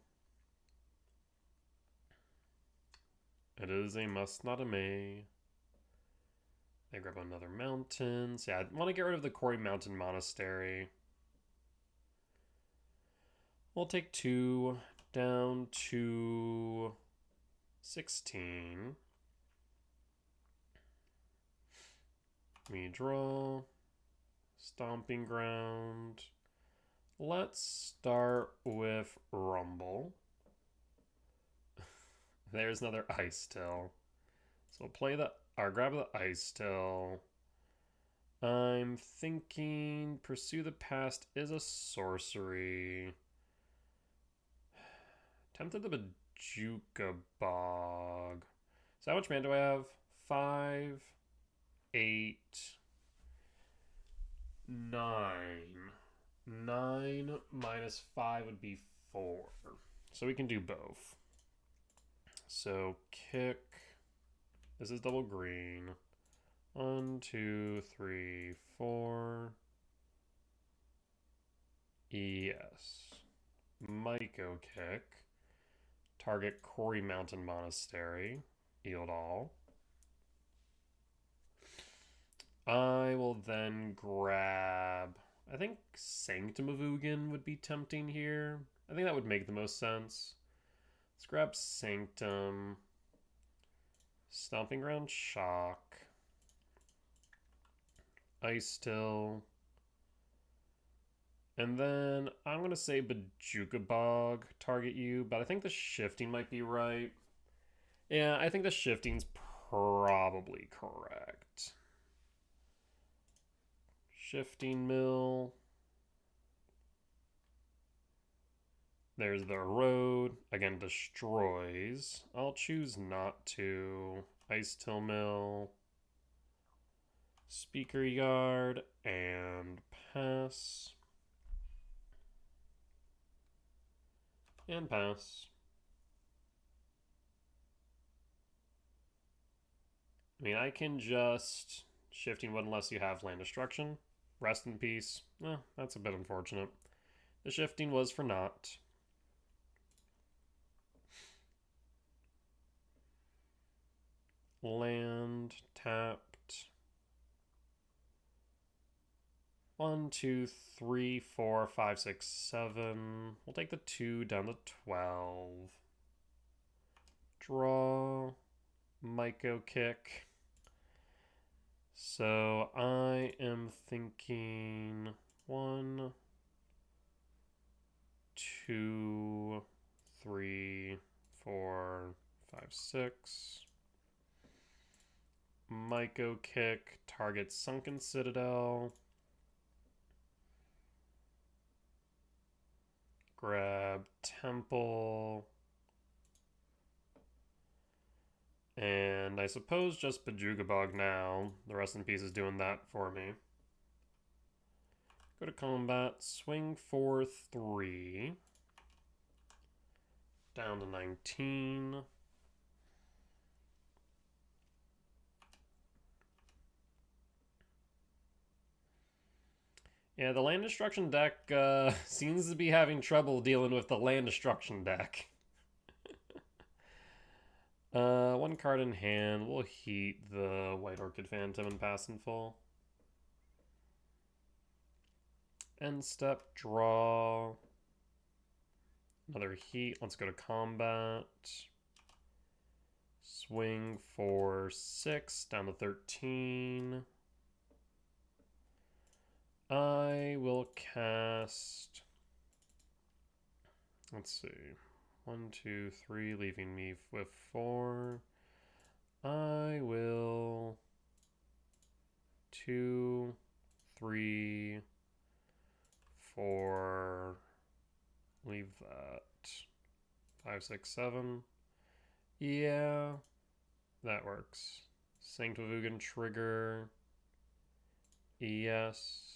It is a must, not a may. I grab another mountain. So yeah, I want to get rid of the Quarry Mountain Monastery. We'll take 2 down to 16. We draw. Stomping Ground. Let's start with Rumble. There's another Ice Till. So play grab the Ice Till. I'm thinking Pursue the Past is a sorcery. Tempted the Bajuka Bog. So how much mana do I have? 5, 8, 9. 9 minus 5 would be 4. So we can do both. So kick. This is double green. 1, 2, 3, 4. Yes. Myco Kick. Target Quarry Mountain Monastery. Eldal. I will then grab... I think Sanctum of Ugin would be tempting here. I think that would make the most sense. Let's grab Sanctum. Stomping Ground Shock. Ice Till. And then I'm going to say Bajuka Bog target you, but I think the shifting might be right. Yeah, I think the shifting's probably correct. Shifting Mill. There's the road. Again, destroys. I'll choose not to. Ice Till Mill. Speaker Yard. And pass. And pass. I mean, I can just Shifting Wood unless you have land destruction. Rest in peace. That's a bit unfortunate. The shifting was for naught. Land tapped. 1, 2, 3, 4, 5, 6, 7. We'll take the 2 down to 12. Draw. Myco kick. So I am thinking 1, 2, 3, 4, 5, 6. Myco kick, target Sunken Citadel. Grab Temple. And I suppose just Bejuga Bog now. The Rest in Peace is doing that for me. Go to combat, swing for 3. Down to 19. Yeah, the land destruction deck seems to be having trouble dealing with the land destruction deck. 1 card in hand. We'll heat the White Orchid Phantom and pass in full. End step, draw. Another heat. Let's go to combat. Swing for 6, down to 13. I will cast, let's see, 1, 2, 3, leaving me with 4. I will 2, 3, 4, leave that, 5, 6, 7. Yeah, that works. Sanctivugan trigger. Yes.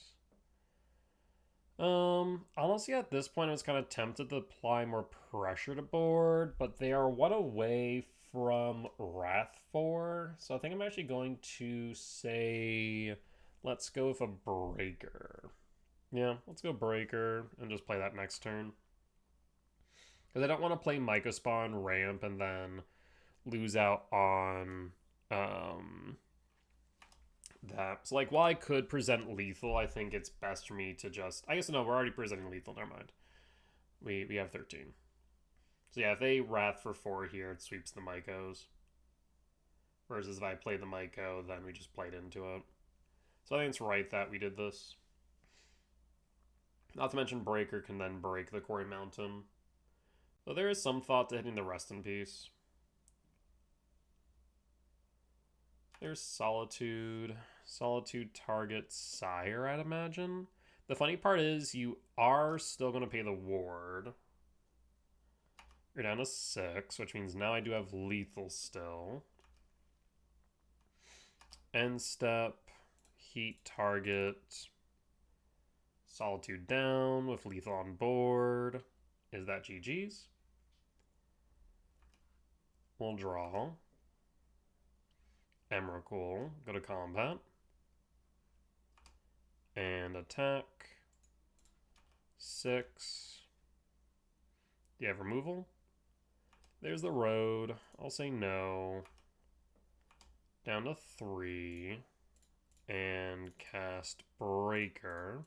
Honestly, at this point, I was kind of tempted to apply more pressure to board, but they are 1 away from Wrath 4, so I think I'm actually going to say, let's go with a Breaker. Yeah, let's go Breaker and just play that next turn. Because I don't want to play Mycospawn, ramp, and then lose out on that. So, like, while I could present lethal, I think it's best for me to just... I guess, no, we're already presenting lethal. Never mind. We have 13. So, yeah, if they Wrath for 4 here, it sweeps the Mycos. Versus if I play the Myco, then we just played into it. So, I think it's right that we did this. Not to mention Breaker can then break the Quarry Mountain. So, there is some thought to hitting the Rest in Peace. There's Solitude. Solitude targets Sire, I'd imagine. The funny part is you are still going to pay the ward. You're down to 6, which means now I do have lethal still. End step. Heat target. Solitude down with lethal on board. Is that GG's? We'll draw. Emrakul, go to combat. And attack. 6. Do you have removal? There's the road. I'll say no. Down to 3. And cast Breaker.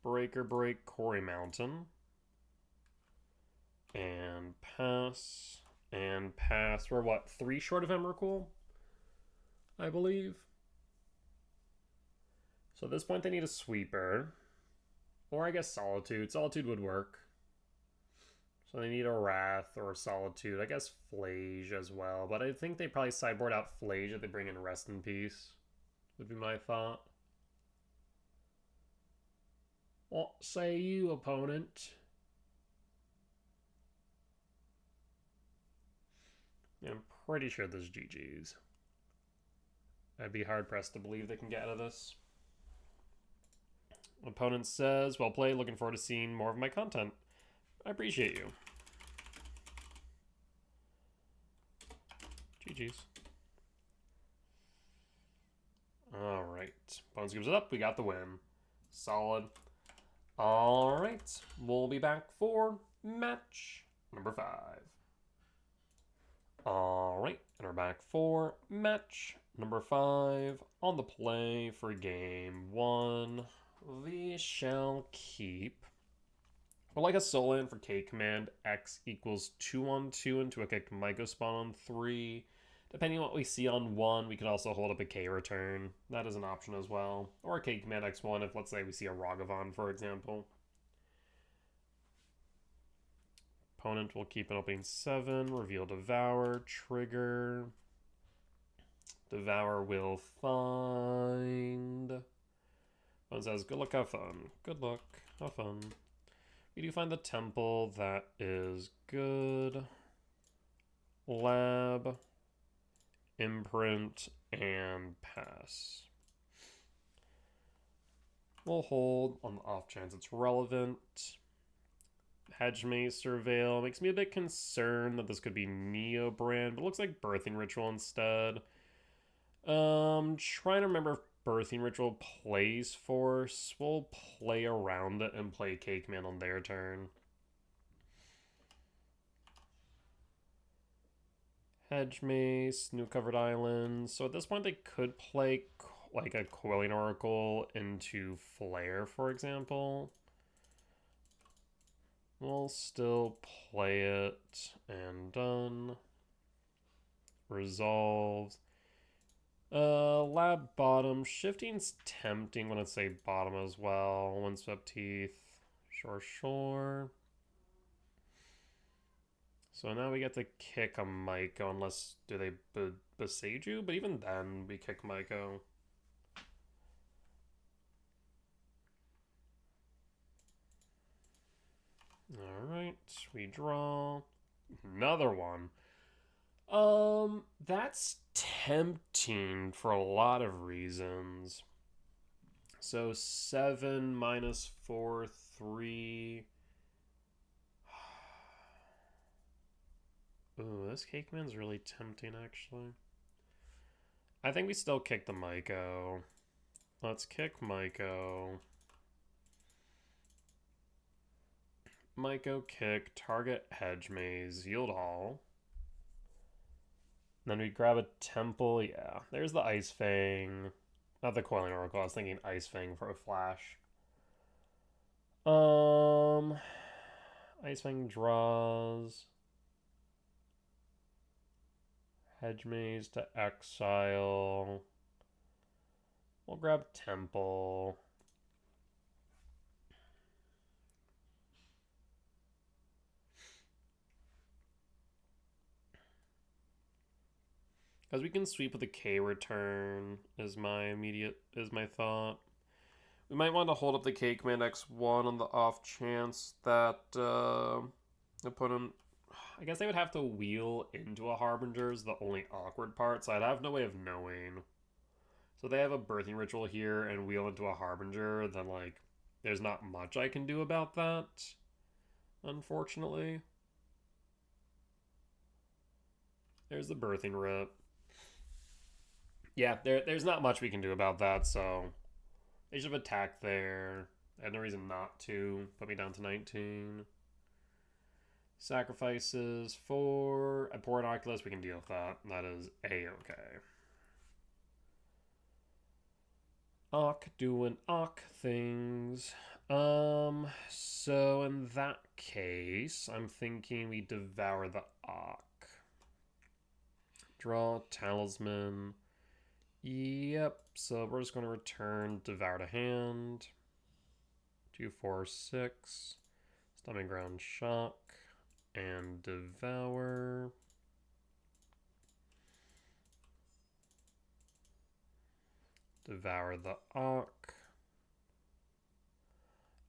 Breaker, break Quarry Mountain. And pass. And pass. We're what? 3 short of Emrakul? I believe. So at this point they need a sweeper. Or I guess Solitude. Solitude would work. So they need a Wrath or a Solitude. I guess Flage as well. But I think they probably sideboard out Flage if they bring in Rest in Peace. Would be my thought. What say you, opponent? I'm pretty sure this is GG's. I'd be hard-pressed to believe they can get out of this. Opponent says, well played, looking forward to seeing more of my content. I appreciate you. GG's. Alright. Opponent gives it up. We got the win. Solid. Alright. We'll be back for match number 5. Alright. And our back for match number 5 on the play for game 1. We shall keep, or like a Solan for K command, X equals 2/2 into a kicked Myco spawn on 3. Depending on what we see on 1, we could also hold up a K return. That is an option as well. Or a K command X1 if, let's say, we see a Ragavan, for example. Opponent will keep an opening 7, reveal Devour, trigger. Devour will find. One says, good luck, have fun. Good luck, have fun. We do find the temple, that is good. Lab, imprint, and pass. We'll hold on the off chance it's relevant. Hedge Maze Surveil makes me a bit concerned that this could be Neo Brand, but it looks like Birthing Ritual instead. Trying to remember if Birthing Ritual plays Force. We'll play around it and play K command on their turn. Hedge Mace, New Covered Islands. So at this point, they could play like a Coiling Oracle into Flare, for example. We'll still play it, and done. Resolved. Lab bottom. Shifting's tempting when it's say bottom as well. Windswept Teeth. Sure. So now we get to kick a Myco, unless, do they Besage you? But even then, we kick Myco. Alright, we draw. Another one. That's tempting for a lot of reasons. So 7 minus 4, 3. Ooh, this Cake Man's really tempting, actually. I think we still kick the Myco. Let's kick Myco. Myco kick, target Hedge Maze, yield all. Then we grab a Temple, yeah. There's the Ice Fang. Not the Coiling Oracle, I was thinking Ice Fang for a flash. Ice Fang draws. Hedge Maze to exile. We'll grab Temple. Because we can sweep with a K return is my thought. We might want to hold up the K command X1 on the off chance that opponent, I guess they would have to wheel into a Harbinger is the only awkward part, so I'd have no way of knowing. So they have a Birthing Ritual here and wheel into a Harbinger, then like there's not much I can do about that, unfortunately. There's the Birthing Rip. Yeah, there's not much we can do about that, so they should have attacked there. I had no reason not to. Put me down to 19. Sacrifices for a Poor Oculus, we can deal with that. That is A-okay. Ock doing Ock things. So in that case, I'm thinking we devour the Ock. Draw Talisman. Yep, so we're just going to return Devour to hand. 2, 4, 6. Stomach Ground Shock. And Devour. Devour the Ock.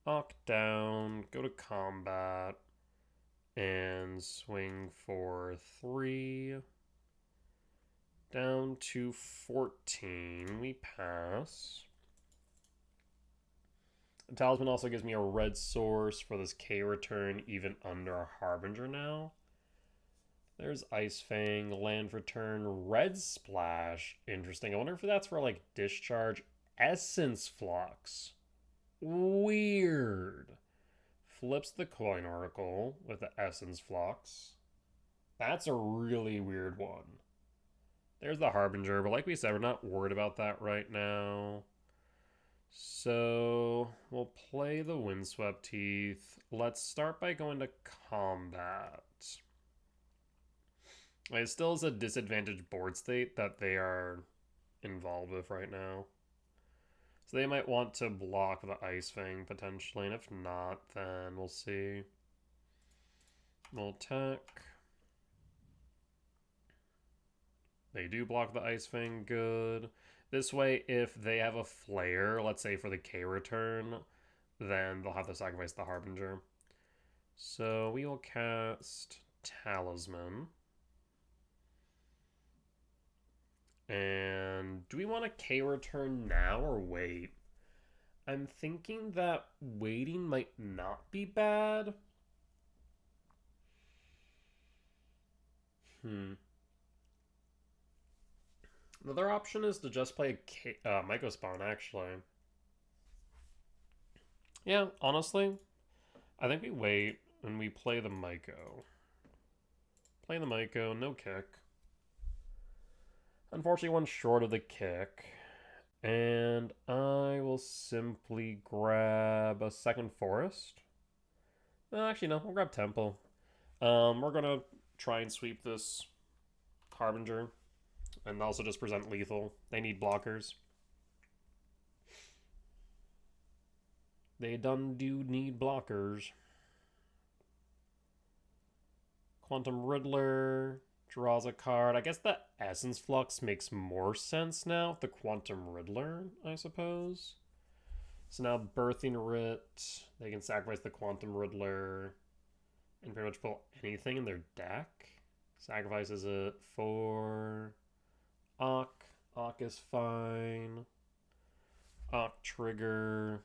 Ock down. Go to combat. And swing for 3. Down to 14. We pass. The Talisman also gives me a red source for this K return, even under a Harbinger now. There's Ice Fang, land return, red splash. Interesting. I wonder if that's for like discharge. Essence Flux. Weird. Flips the Coin Oracle with the Essence Flux. That's a really weird one. There's the Harbinger, but like we said, we're not worried about that right now. So we'll play the Windswept Teeth. Let's start by going to combat. It still is a disadvantaged board state that they are involved with right now. So they might want to block the Ice Fang potentially, and if not, then we'll see. We'll attack. They do block the Ice Fang, good. This way, if they have a Flare, let's say for the K return, then they'll have to sacrifice the Harbinger. So we will cast Talisman. And do we want a K return now or wait? I'm thinking that waiting might not be bad. Another option is to just play a Myco Spawn, actually. Yeah, honestly, I think we wait and we play the Myco. Play the Myco, no kick. Unfortunately, one short of the kick. And I will simply grab a second Forest. Actually, no, we'll grab Temple. We're gonna try and sweep this Harbinger. And also just present lethal. They need blockers. They done do need blockers. Quantum Riddler draws a card. I guess the Essence Flux makes more sense now with the Quantum Riddler, I suppose. So now Birthing Writ, they can sacrifice the Quantum Riddler and pretty much pull anything in their deck. Sacrifices it for Ock. Ock is fine. Ock trigger.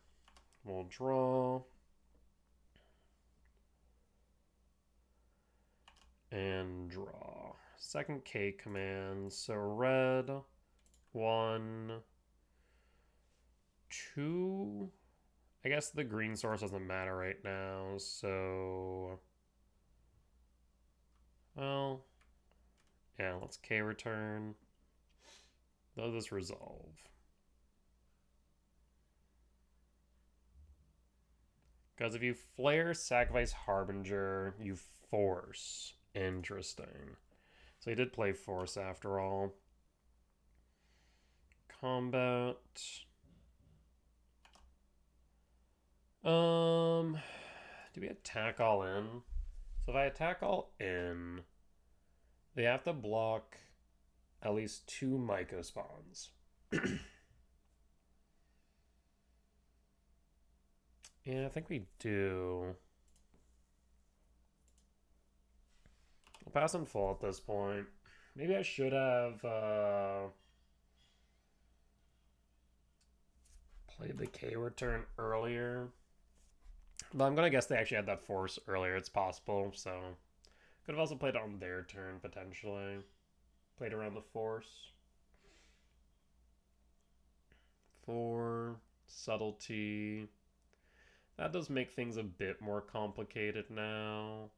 We'll draw. And draw. Second K command. So red. 1, 2. I guess the green source doesn't matter right now. So, well, yeah, let's K return. Does this resolve? Because if you flare, sacrifice Harbinger, you force. Interesting. So he did play force after all. Combat. Do we attack all in? So if I attack all in, they have to block at least 2 Myco spawns. Yeah, I think we do. I'll pass in full at this point. Maybe I should have played the K return earlier. But I'm going to guess they actually had that force earlier. It's possible, so could have also played it on their turn, potentially. Played around the force. 4, subtlety. That does make things a bit more complicated now.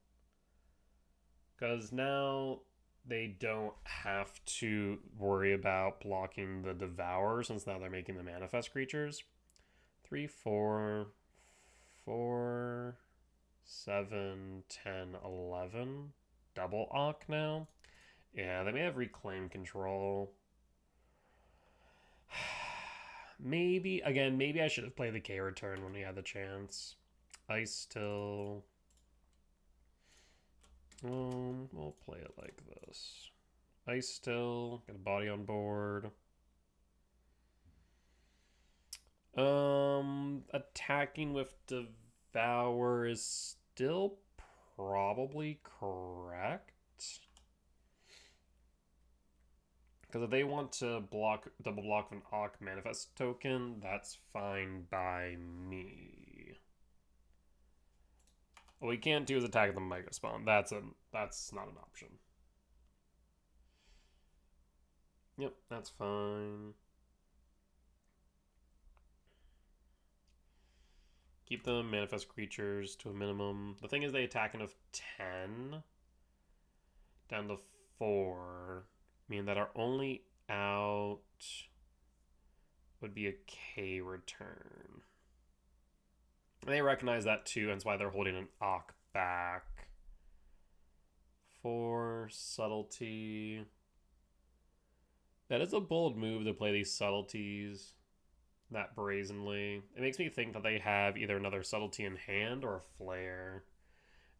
Because now they don't have to worry about blocking the Devour, since now they're making the manifest creatures. 3, 4, 4, 7, 10, 11. Double Ock now. Yeah, they may have reclaimed control. Maybe, again, maybe I should have played the K return when we had the chance. Ice Still. We'll play it like this. Ice Still, get a body on board. Attacking with Devour is still probably correct. Because if they want to block double block an Ock manifest token, that's fine by me. What we can't do is attack the Mega Spawn. That's not an option. Yep, that's fine. Keep the manifest creatures to a minimum. The thing is, they attack enough 10 down to 4. mean that our only out would be a K return. They recognize that too, and that's why they're holding an Ock back. For subtlety. That is a bold move to play these subtleties that brazenly. It makes me think that they have either another subtlety in hand or a flare.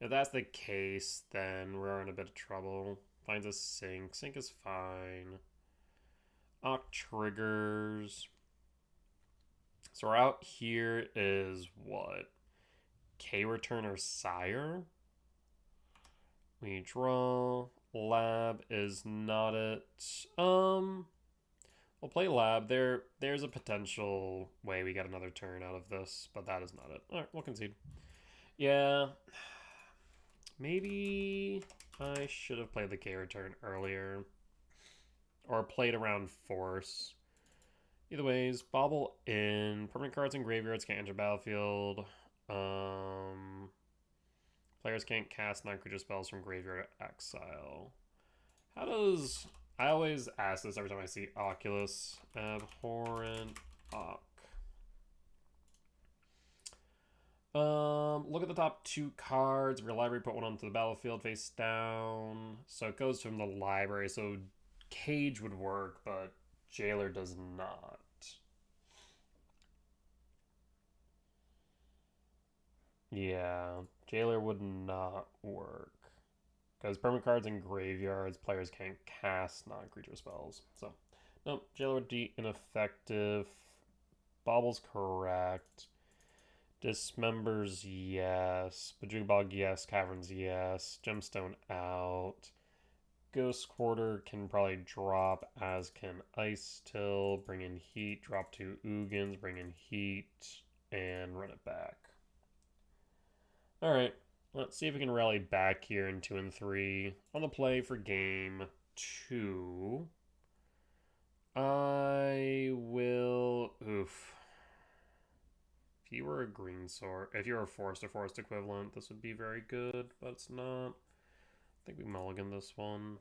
If that's the case, then we're in a bit of trouble. Finds a sink. Sink is fine. Ock triggers. So our out here is what? K return or Sire? We draw. Lab is not it. We'll play Lab. There's a potential way we get another turn out of this, but that is not it. Alright, we'll concede. Yeah. Maybe I should have played the K return earlier. Or played around Force. Either ways, bobble in. Permanent cards and graveyards can't enter battlefield. Players can't cast non-creature spells from graveyard to exile. How does... I always ask this every time I see Oculus. Abhorrent Ock. Look at the top 2 cards of your library, put one onto the battlefield face down. So it goes from the library, so Cage would work, but Jailer does not. Yeah, Jailer would not work. Because permanent cards in graveyards, players can't cast non-creature spells. So, nope, Jailer would be ineffective. Bobble's correct. Dismembers, yes. Bajubog, yes. Caverns, yes. Gemstone out. Ghost Quarter can probably drop, as can Ice Till. Bring in Heat, drop 2 Ugins, bring in Heat, and run it back. Alright, let's see if we can rally back here in 2 and 3. On the play for game 2, I will... Oof. If you were a green sword, if you were a forest or forest equivalent, this would be very good, but it's not. I think we mulligan this one.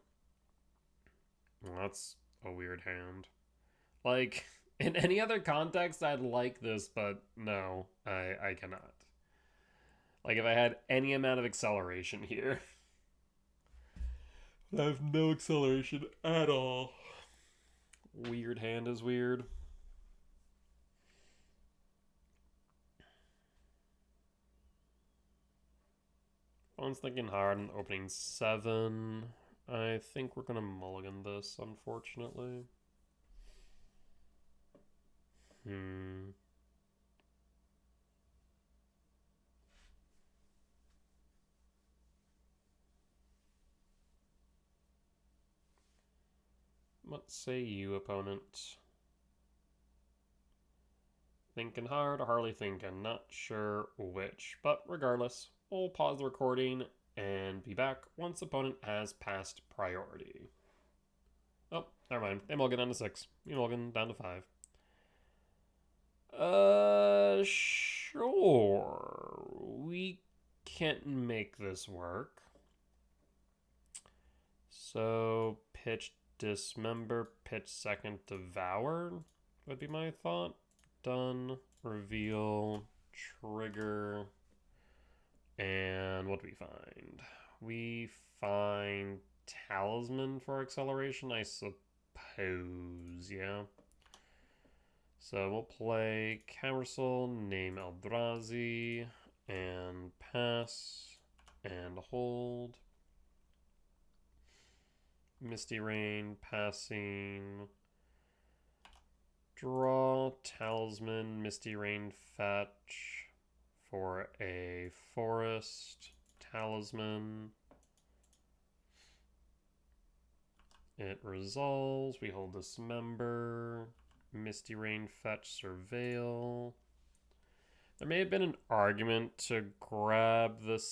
Well, that's a weird hand. Like, in any other context, I'd like this, but no, I cannot. Like, if I had any amount of acceleration here. I have no acceleration at all. Weird hand is weird. Phone's thinking hard on opening 7. I think we're going to mulligan this, unfortunately. What say you, opponent? Thinking hard or hardly thinking, not sure which. But regardless, we'll pause the recording and be back once opponent has passed priority. Oh, never mind. They mulligan down to 6. You mulligan down to 5. Sure. We can't make this work. So, pitch Dismember, pitch second Devour would be my thought. Done. Reveal. Trigger. And what do we find? We find Talisman for acceleration, I suppose, yeah. So we'll play Camersal, name Eldrazi, and pass, and hold. Misty Rain, passing. Draw, Talisman, Misty Rain, fetch for a forest. Talisman. It resolves. We hold Dismember. Misty Rain, fetch, surveil. There may have been an argument to grab the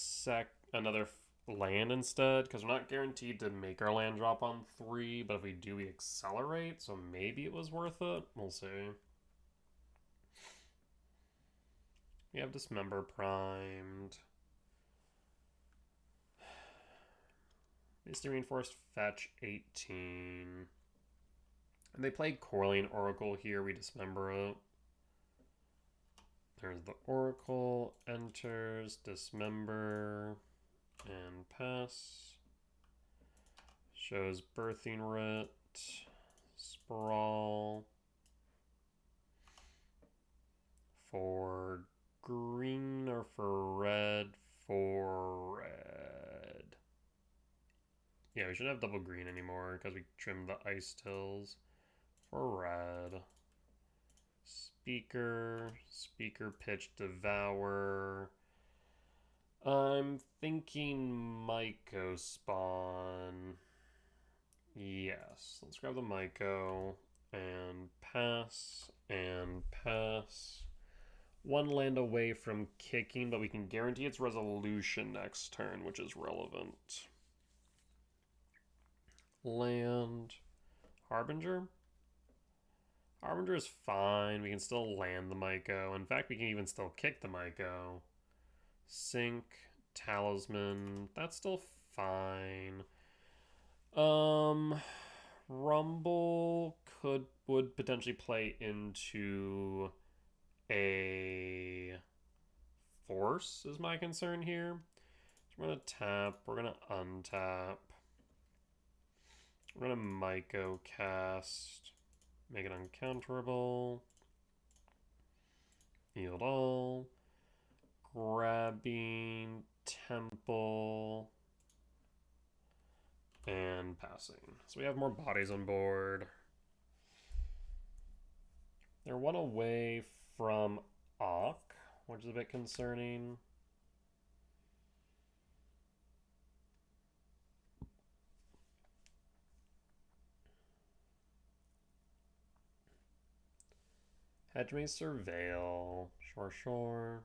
another land instead, because we're not guaranteed to make our land drop on 3, but if we do, we accelerate, so maybe it was worth it. We'll see. We have Dismember primed. Misty Reinforced, fetch 18. And they play Corlean Oracle here. We dismember it. There's the Oracle, enters, dismember, and pass. Shows Birthing Writ, Sprawl. For green or for red? For red. Yeah, we shouldn't have double green anymore because we trimmed the Ice Tills. For red. Speaker pitch, devour. I'm thinking Myco spawn. Yes, let's grab the Myco and pass and pass. One land away from kicking, but we can guarantee its resolution next turn, which is relevant. Land. Harbinger? Harbinger is fine. We can still land the Myco. In fact, we can even still kick the Myco. Sink, Talisman. That's still fine. Rumble would potentially play into a force is my concern here. So we're gonna tap. We're gonna untap. We're gonna Myco cast. Make it uncounterable. Yield all. Grabbing, temple, and passing. So we have more bodies on board. They're one away from Ock, which is a bit concerning. Hedge may surveil. Sure.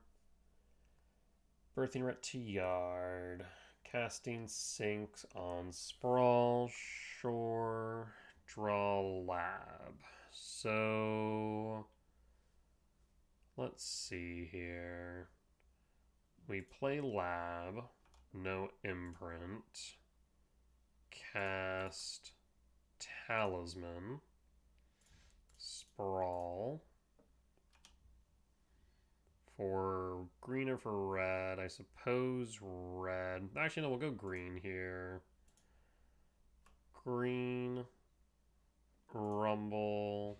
Birthing Writ to yard. Casting sinks on sprawl. Sure. Draw lab. So let's see here. We play lab. No imprint. Cast talisman. Sprawl. For green or for red? I suppose red. Actually, no, we'll go green here. Green. Rumble.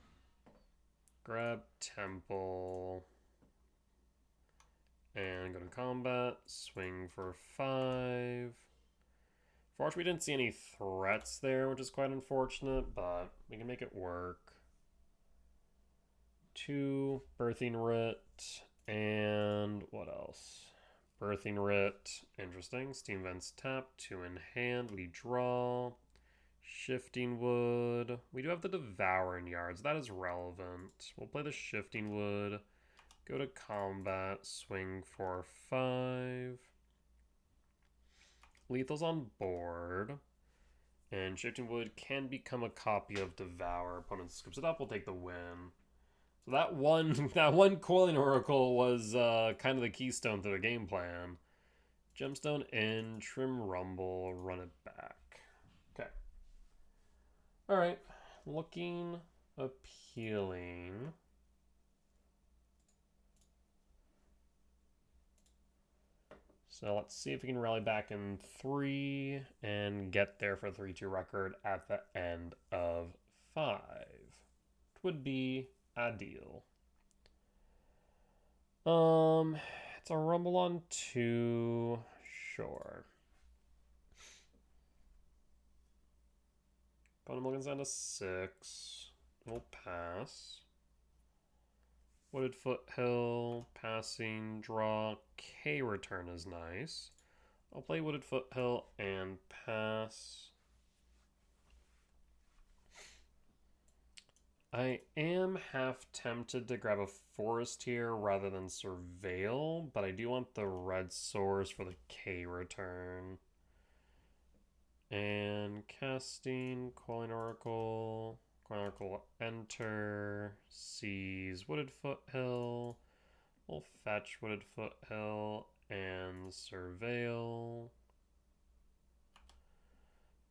Grab temple. And go to combat. Swing for 5. Fortunately, we didn't see any threats there, which is quite unfortunate, but we can make it work. 2. Birthing Writ. And what else? Birthing Writ. Interesting. Steam Vents tap. 2 in hand. We draw. Shifting Wood. We do have the Devour in yards. That is relevant. We'll play the Shifting Wood. Go to combat. Swing for 5. Lethal's on board. And Shifting Wood can become a copy of Devour. Opponent skips it up. We'll take the win. So that one Coiling Oracle was kind of the keystone to the game plan. Gemstone in, trim Rumble, run it back. Okay. Alright. Looking appealing. So let's see if we can rally back in 3 and get there for a 3-2 record at the end of 5. It would be ideal. It's a Rumble on 2. Sure. Opponent Mulligan's down to 6. We'll pass. Wooded Foothill, passing, draw, K return is nice. I'll play Wooded Foothill and pass. I am half tempted to grab a Forest here rather than Surveil, but I do want the red source for the K return. And casting, Coiling Oracle. Coiling Oracle enter. Sees Wooded Foothill. We'll fetch Wooded Foothill and Surveil.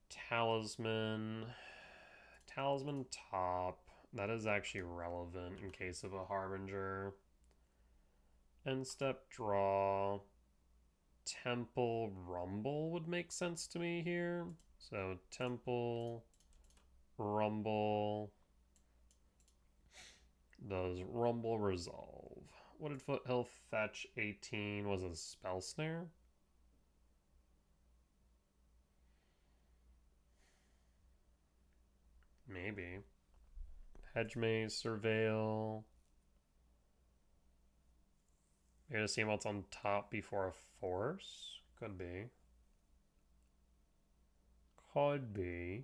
Talisman. Talisman top. That is actually relevant in case of a Harbinger. End step draw. Temple Rumble would make sense to me here. So Temple, Rumble. Does Rumble resolve? What did Foothill fetch 18? Was it a Spell Snare? Maybe. Hedge Maze, Surveil. You're gonna see what's on top before a force? Could be. Could be.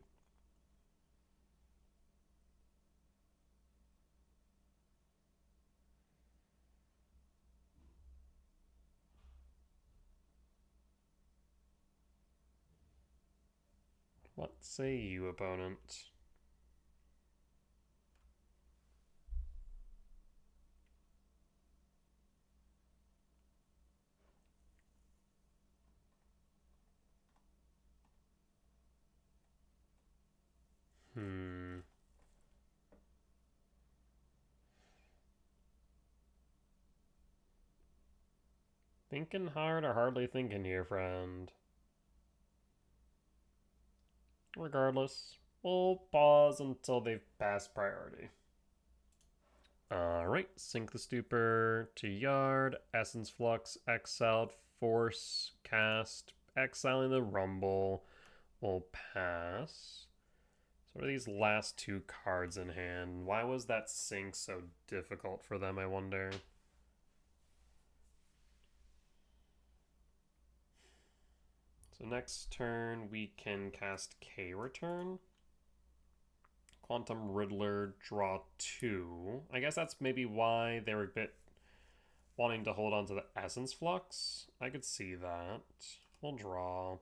What say you, opponent? Thinking hard or hardly thinking here, friend? Regardless, we'll pause until they've passed priority. Alright, sink the stupor to yard, essence flux, exiled, force, cast, exiling the rumble, will pass. So what are these last two cards in hand? Why was that sink so difficult for them, I wonder? So next turn we can cast K Return. Quantum Riddler, draw 2. I guess that's maybe why they were a bit wanting to hold on to the Essence Flux. I could see that. We'll draw.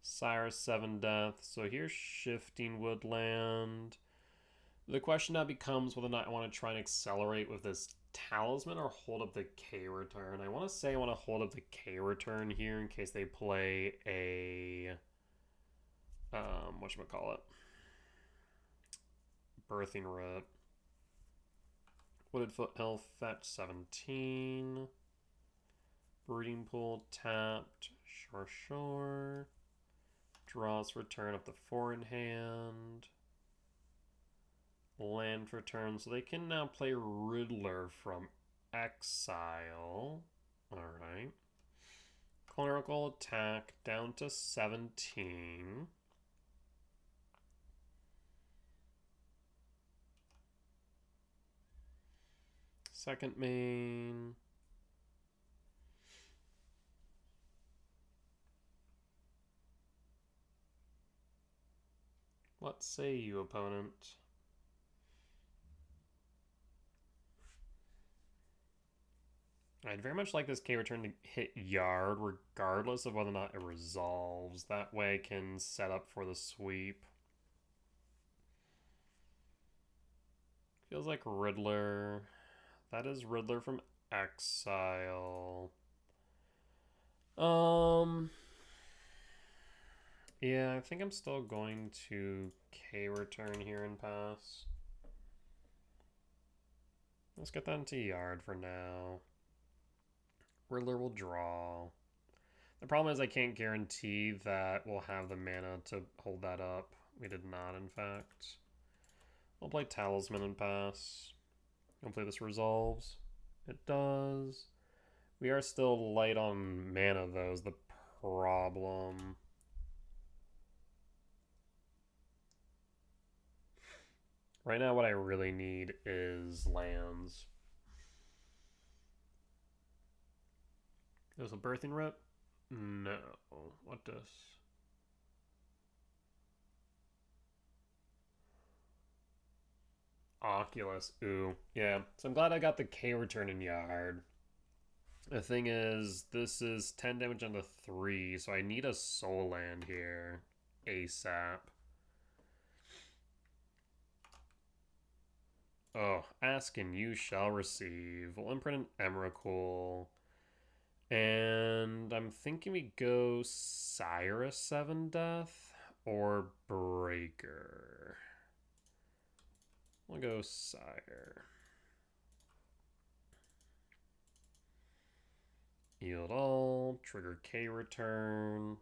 Cyrus 7 Death. So here's Shifting Woodland. The question now becomes whether or not I want to try and accelerate with this Talisman or hold up the K Return. I want to say I want to hold up the K Return here in case they play a... whatchamacallit? Birthing Rip. Wooded Foothill fetch 17. Breeding Pool tapped. Sure. Draws return up the 4 in hand. Land return. So they can now play Riddler from exile. Alright. Clerical attack down to 17. Second main. What say you, opponent? I'd very much like this K return to hit yard regardless of whether or not it resolves. That way I can set up for the sweep. Feels like Riddler. That is Riddler from exile. Yeah, I think I'm still going to K return here and pass. Let's get that into yard for now. Riddler will draw. The problem is I can't guarantee that we'll have the mana to hold that up. We did not, in fact. We'll play Talisman and pass. Hopefully this resolves. It does. We are still light on mana, though, is the problem. Right now, what I really need is lands. There's a Birthing Rip? No. What does? Oculus. Ooh. Yeah. So I'm glad I got the K return in yard. The thing is, this is 10 damage on the 3, so I need a soul land here. ASAP. Oh, ask and you shall receive. We'll imprint an Emrakul. And I'm thinking we go Cyrus 7 Death or Breaker? We'll go Sire. Yield all, trigger K return.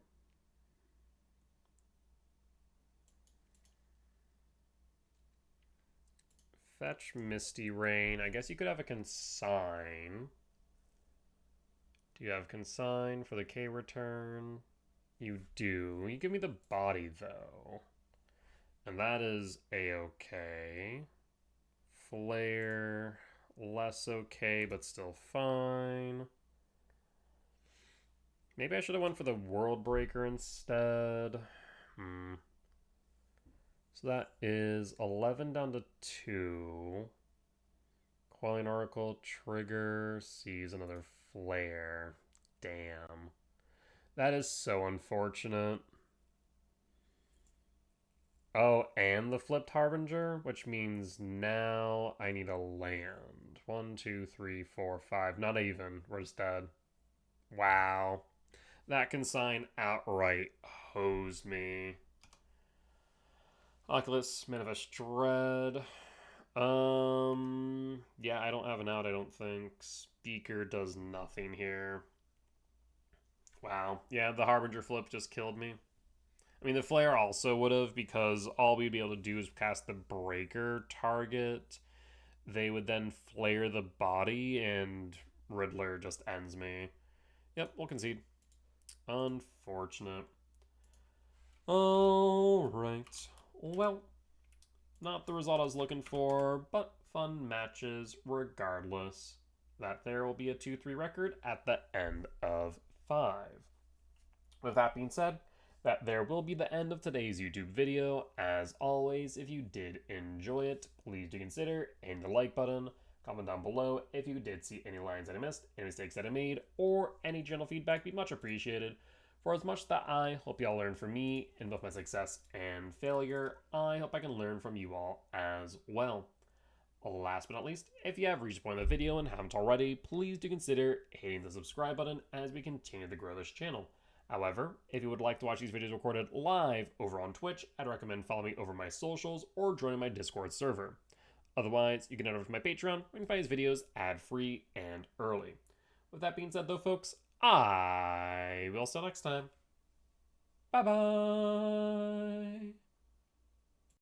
Fetch Misty Rain. I guess you could have a Consign. Do you have Consign for the K return? You do. You give me the body, though. And that is A-okay. Flare. Less okay, but still fine. Maybe I should have went for the World Breaker instead. So that is 11 down to 2. Quelling Oracle, trigger, sees another flare. Damn. That is so unfortunate. Oh, and the flipped Harbinger, which means now I need a land. 1, 2, 3, 4, 5. Not even. We're just dead. Wow. That Consign outright hosed me. Oculus, Manifest Dread. Yeah, I don't have an out, I don't think. Speaker does nothing here. Wow. Yeah, the Harbinger flip just killed me. I mean, the Flare also would have, because all we'd be able to do is cast the Breaker target. They would then flare the body, and Riddler just ends me. Yep, we'll concede. Unfortunate. Alright. Well, not the result I was looking for, but fun matches regardless. That there will be a 2-3 record at the end of 5. With that being said, that there will be the end of today's YouTube video. As always, if you did enjoy it, please do consider hitting the like button. Comment down below if you did see any lines that I missed, any mistakes that I made, or any general feedback be much appreciated. For as much that I hope y'all learn from me in both my success and failure, I hope I can learn from you all as well. Last but not least, if you have reached the point of the video and haven't already, please do consider hitting the subscribe button as we continue to grow this channel. However, if you would like to watch these videos recorded live over on Twitch, I'd recommend following me over my socials or joining my Discord server. Otherwise, you can head over to my Patreon, where you can find these videos ad-free and early. With that being said though, folks, I will see you next time. Bye-bye!